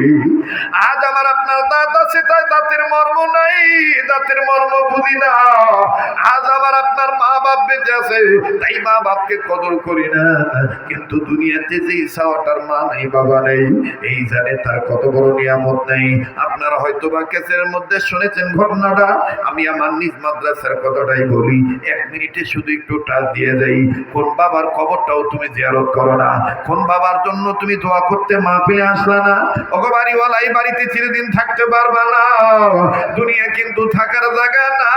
আজ আমার আপনার দাঁত আছে, তাই দাঁতের মর্ম নাই, দাঁতের মর্ম বুঝি না। আজ আমার আপনার মা বাপ বেঁচে আছে, তাই মা বাপকে কদর করি না। কিন্তু দুনিয়াতে যে ইচ্ছাটার মা নাই বাবা নেই, এই জানে তার কত বড় নিয়ামত নেই। আপনারা হয়তো বা কেসের মধ্যে শুনেছেন ঘটনাটা, আমি আমার নিজ মাদ্রাসার কথাটাই বলি। 1 মিনিটে শুধু একটু টাচ দিয়ে যাই। কোন বাবার কবরটাও তুমি জিয়ারত করো না, কোন বাবার জন্য তুমি দোয়া করতে মাহফিলে আসলা না। ওগো বাড়িওয়ালা, এই বাড়িতে চিরদিন থাকতে পারবা না, দুনিয়া কিন্তু থাকার জায়গা না,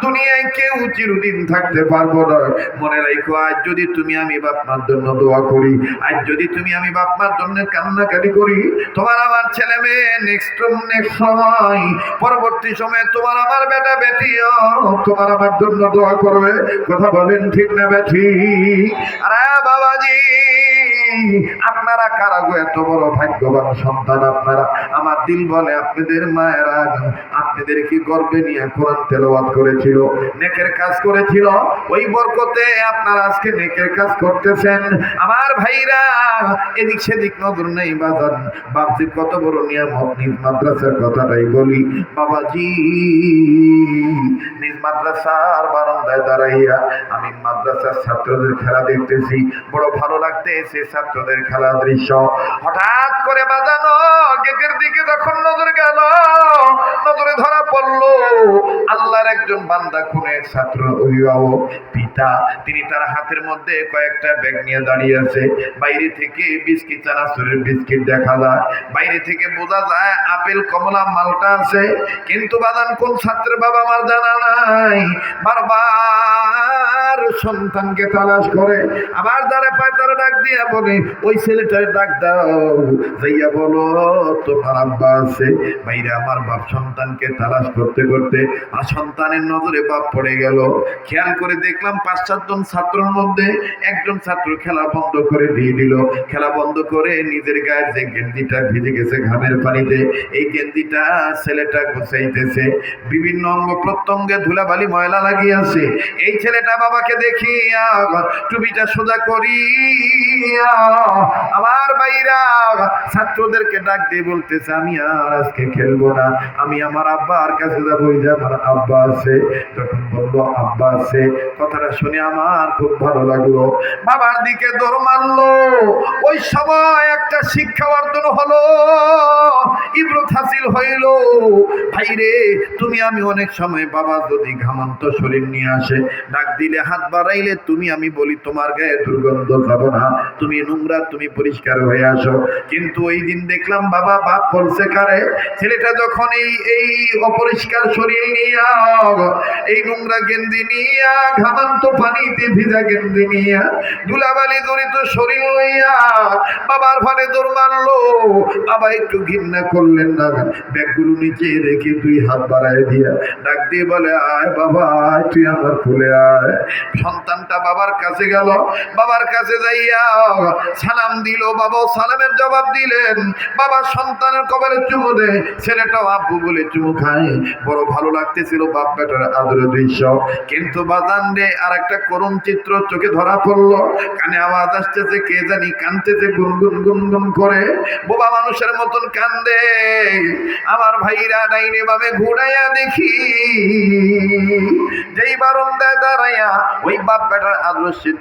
দুনিয়ায় কেউ চিরদিন থাকতে পারবো না। মনে রাখো, আজ যদি তুমি আমি বাপ মার জন্য দোয়া করি, আজ যদি তুমি আমি বাপ মার জন্য কান্নাকাটি করি, তোমার আমার ছেলে মেয়ে নেক্সট সময়, পরবর্তী সময়ে তোমার আমার বেটা বেটিও তোমার আমার জন্য দোয়া করবে। কথা বলেন ঠিক না বেঠি? আরে বাবাজি, আপনারা কারা গো এত বড় ভাগ্যবান সন্তান আপনারা? আমার দিল বলে আপনাদের মায়েরা আপনাদেরকে গর্বে নিয়ে কোরআন তেলাওয়াত করেছিল, নেকের কাজ করেছিল, ওই বরকতে আপনারা আজকে নেকের কাজ করতেছেন। আমার ভাইরা, এদিক সেদিক নজর নেই বাজান। বাপজি কত বড় নিয়ামত। নিজ মাদ্রাসার কথাটাই বলি বাবাজি, নিজ মাদ্রাসার বারান্দায় দাঁড়াইয়া আমি মাদ্রাসার ছাত্রদের খেলা দেখতেছি, বড় ভালো লাগতেছে ছাত্রদের খেলা দৃশ্য। হঠাৎ করে বাজানো গেটের দিকে যখন নজর গেল, নজরে ধরা পড়লো আল্লাহর একজন বান্দা, খুনের ছাত্র অভিভাবক পিতা। তিনি তার হাতের মধ্যে কয়েকটা ব্যাগ নিয়ে দাঁড়িয়ে আছে। বাইরে থেকে বিস্কিট, চানাচুরের বিস্কিট দেখা যায়, বাইরে থেকে বোঝা যায় আপেল কমলা মালটা আছে, কিন্তু বাদান কোন ছাত্রের বাবা আমার জানা নাই। বারবার সন্তানকে তালাশ করে, আবার যারা পায় তারা ডাক দিয়া বলে, ওই ছেলেটার ডাক দাও, যাইয়া বলো তোমার আব্বা আছে। বাইরে আমার বাপ সন্তানকে তালাশ করতে করতে আর সন্তানের নজরে বাপ পড়ে গেল। খেয়াল করে দেখলাম 5-7 জন ছাত্রের মধ্যে একজন ছাত্র খেলা বন্ধ করে দিয়ে দিল। খেলা বন্ধ করে নিজের গায়ের যে গেঞ্জিটা ভিজে গেছে ঘামের পানিতে, এই গেঞ্জিটা ছেলেটা গোছাইতেছে, বিভিন্ন অঙ্গ প্রত্যঙ্গে ধুলাবালি ময়লা লাগিয়েছে। এই ছেলেটা বাবাকে দেখিয়া টুপিটা সোজা করিয়া আমার বাইরা ছাত্রদেরকে ডাক দিয়ে বলতেছে, আমি আর আজকে খেলবো না, আমি আমার আব্বার কাছে যাবো, ওই যে আমার আব্বা আছে। তখন বললো আব্বা আছে, কথাটা শুনে আমার খুব ভালো লাগলো। বাবার দিকে দৌড় মারলো। ওই সময় একটা শিক্ষা অর্জন হলো, ইবরত হাসিল হইল। ভাইরে, তুমি আমি অনেক সময় বাবা যদি ঘামান্ত শরীর নিয়ে আসে, ডাক দিলে হাত বাড়াইলে তুমি আমি বলি তোমার গায়ে দুর্গন্ধ যাবো না, তুমি নোংরা, তুমি পরিষ্কার হয়ে আসো। কিন্তু ওই দিন দেখলাম বাবা বাপ বলছে কারে, ছেলেটা যখন এই অপরিষ্কার শরীর নিয়া, এই নোংরা গেঞ্জি নিয়া, ঘামান্ত পানিতে ভিজা গেঞ্জি নিয়া, ধুলাবালি জড়িত শরীর লইয়া বাবার ফানে দৌড় মারলো। বাবা একটু ঘৃণা করলেন না, ব্যাগগুলো নিচে রেখে 2 হাত বাড়ায় দিয়া ডাক দিয়ে বলে, আয় বাবা, তুই আমার কোলে আয়। সন্তানটা বাবার কাছে গেল, বাবার কাছে যাইয়া সালাম দিল, বাবা সালামের জবাব দিলেন। বাবা সন্তানের কপালে চুমু দেয়, ছেলেটাও আব্বু বলে চুমু খায়। বড় ভালো লাগতেছিল বাপ বেটার আদরের দৃশ্য। কিন্তু বাজান রে, আর একটা করুণ চিত্র চোখে ধরা পড়লো। কানে আওয়াজ আসতেছে, কে জানি কানতেছে গুনগুন গুনগুন করে, বোবা মানুষের মতন কান্দে। আমার ভাইরা ডাইনে বামে ঘুরাইয়া দেখি, যেই বারান্দায় দাঁড়াইয়া ওই বাপ বেটার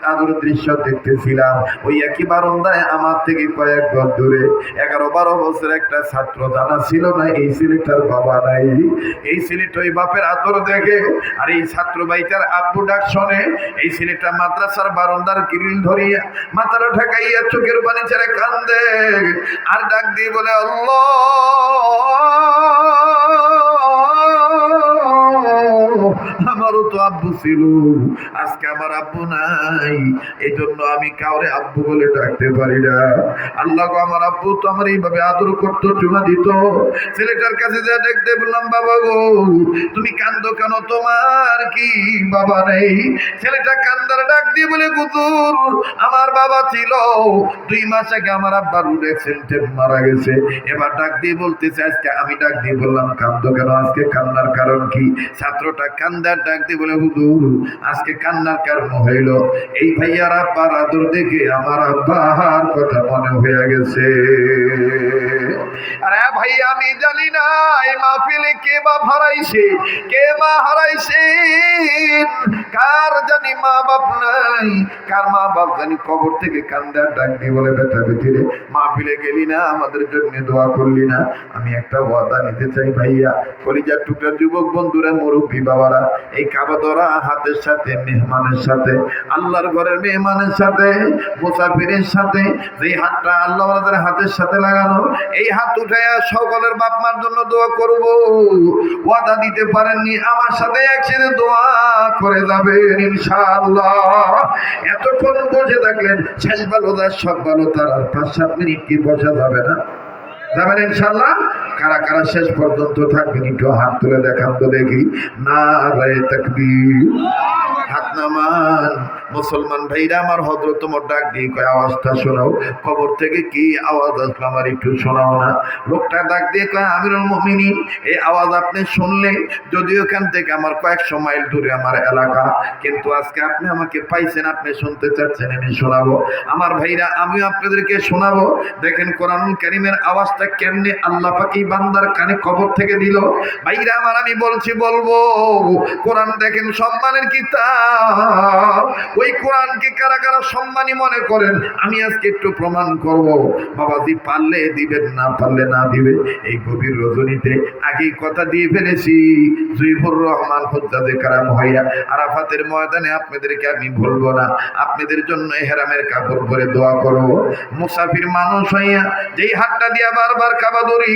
আদর দৃশ্য দেখতেছিলাম, ওই একই বারান্দায় আমার থেকে কয়েক ঘর দূরে 11-12 বছর একটা ছাত্র, জানা ছিল না এই ছেলেটার বাবা নাই। এই ছেলেটা ওই বাপের আদর দেখে, আর এই ছাত্র ভাইটার আব্বু ডাক শোনে। এই ছেলেটা মাদ্রাসার বারান্দার গ্রিল ধরিয়া মাথাটা ঠেকাইয়া চোখের পানি ছেড়ে কান্দে, আর ডাক দিয়ে বলে, আল্লাহ, আমারও তো আব্বু ছিল, আজকে আমার আব্বু নাই, এই জন্য আমি কাউরে আব্বু বলে ডাকতে পারি না। আল্লাহ গো, আমার আব্বু তো আমার এইভাবে আদর করতো, চুমা দিত। ছেলেটার কাছে যা দেখতে বললাম, বাবা গো তুমি কান্দো কেন, তোমার কি বাবা নেই? ছেলেটা কান্দার ডাক দিয়ে বলে, হুজুর আমার বাবা ছিল, 2 মাস আগে আমার আব্বা রোড অ্যাক্সিডেন্টে মারা গেছে। এবার ডাক দিয়ে বলতেছে, আজকে আমি ডাক দিয়ে বললাম, কান্দো কেন, আজকে কান্নার কারণ কি? ছাত্রটা কান্দার ডাক দিয়ে বলে, হুজুর আজকে কান্নার কারণ হইল এই ভাইয়ার আব্বার আদর দেখে আমার আব্বার কথা মনে হয়ে গেছে। আরে ভাই, আমি জানি না এই মাহফিলে কে বাপ হারাইছে, কে মা হারাইছে, কার জানি মা বাপ নাই, কার মা বাপ জানি কবর থেকে কান্দার ডাক দিয়ে বলে, বেটা বেটিরে মাহফিলে গেলি না, আমাদের জন্য দোয়া করলি না। আমি একটা ওয়াদা নিতে চাই ভাইয়া, কলিজার টুকরা যুবক বন্ধুরা, মুরব্বী বাবারা, এই কাবা ধরা হাতের সাথে, মেহমানের সাথে, আল্লাহর ঘরের মেহমানের সাথে, মুসাফিরের সাথে যেই হাতটা আল্লাহ ওয়ালাদের হাতের সাথে লাগানো, এই হাত উঠাইয়া সকলের বাপ মার জন্য দোয়া করব। ওয়াদা দিতে পারেননি, আমার সাথে একসাথে দোয়া করে যাবেন ইনশাআল্লাহ। এতক্ষণ বসে থাকলেন, শেষ ভালো তার সব ভালো তার, আর 5-7 মিনিট কি বসা যাবে না? যাবেন ইনশাআল্লাহ। কারা কারা শেষ পর্যন্ত থাকবেন একটু হাত তুলে দেখান তো দেখি। নারায়ে তাকবীর, হাত নামান। মুসলমান ভাইরা আমার, হযরত ওমর ডাক দিয়ে কয়, আওয়াজটা শোনাও, কবর থেকে কি আওয়াজ আসলো আমার একটু শোনাও না। লোকটা ডাক দিয়ে কয়, আমিরুল মুমিনিন, এই আওয়াজ আপনি শুনলে, যদিও এখান থেকে আমার কয়েকশো মাইল দূরে আমার এলাকা, কিন্তু আজকে আপনি আমাকে পাইছেন, আপনি শুনতে চাচ্ছেন, আমি শোনাবো। আমার ভাইরা, আমিও আপনাদেরকে শোনাবো। দেখেন কোরআনুল কারীমের আওয়াজটা কেমনে আল্লাহ পাক এই বান্দার কানে কবর থেকে দিল। ভাইরা আমার, আমি বলবো, কোরআন দেখেন সম্মানের কিতাব, ওই কোরআনকে কারা কারা সম্মানী মনে করেন, আমি আজকে একটু প্রমাণ করব। বাবাজি পারলে দিবেন, না পারলে না দিবে। এই গভীর রজনীতে আগেই কথা দিয়ে ফেলেছি, জুইফুর রহমান হুজ্জাজে কারাম হইয়া আরাফাতের ময়দানে আপনাদেরকে আমি ভুলবো না, আপনাদের জন্য ইহরামের কাপড় পরে দোয়া করব। মুসাফির মানুষ হইয়া যেই হাতটা দিয়া বারবার কাবা ধরি,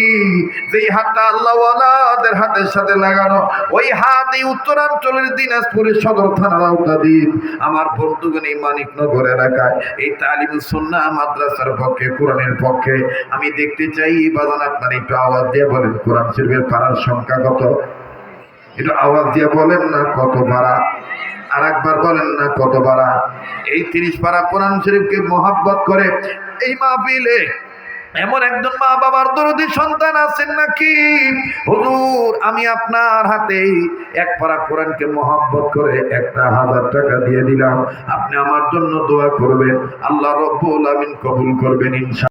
যেই হাতটা আল্লাহ ওয়ালাদের হাতের সাথে লাগানো, ওই হাত এই উত্তরাঞ্চলের দিনাজপুরের সদর থানার আওতাধীন আমার বন্ধুগণ এই মানিকনগর এলাকায় এই তালিমুস সুন্নাহ মাদ্রাসার পক্ষে, কোরআনের পক্ষে আমি দেখতে চাই, বাজান আপনারা একটু আওয়াজ দিয়ে বলেন, কোরআন শরীফের পারার সংখ্যা কত? একটু আওয়াজ দিয়ে বলেন না কত পারা, আর একবার বলেন না কত পারা। এই 30 পারা কোরআন শরীফকে মহব্বত করে এই মাহফিলে এমন একজন মা বাবার দরদি সন্তান আছেন নাকি? হুজুর আমি আপনার হাতে 1 পারা কোরআনকে মহব্বত করে 1000 টাকা দিয়ে দিলাম, আপনি আমার জন্য দোয়া করবেন, আল্লাহ রাব্বুল আলামিন কবুল করবেন ইনশাআল্লাহ।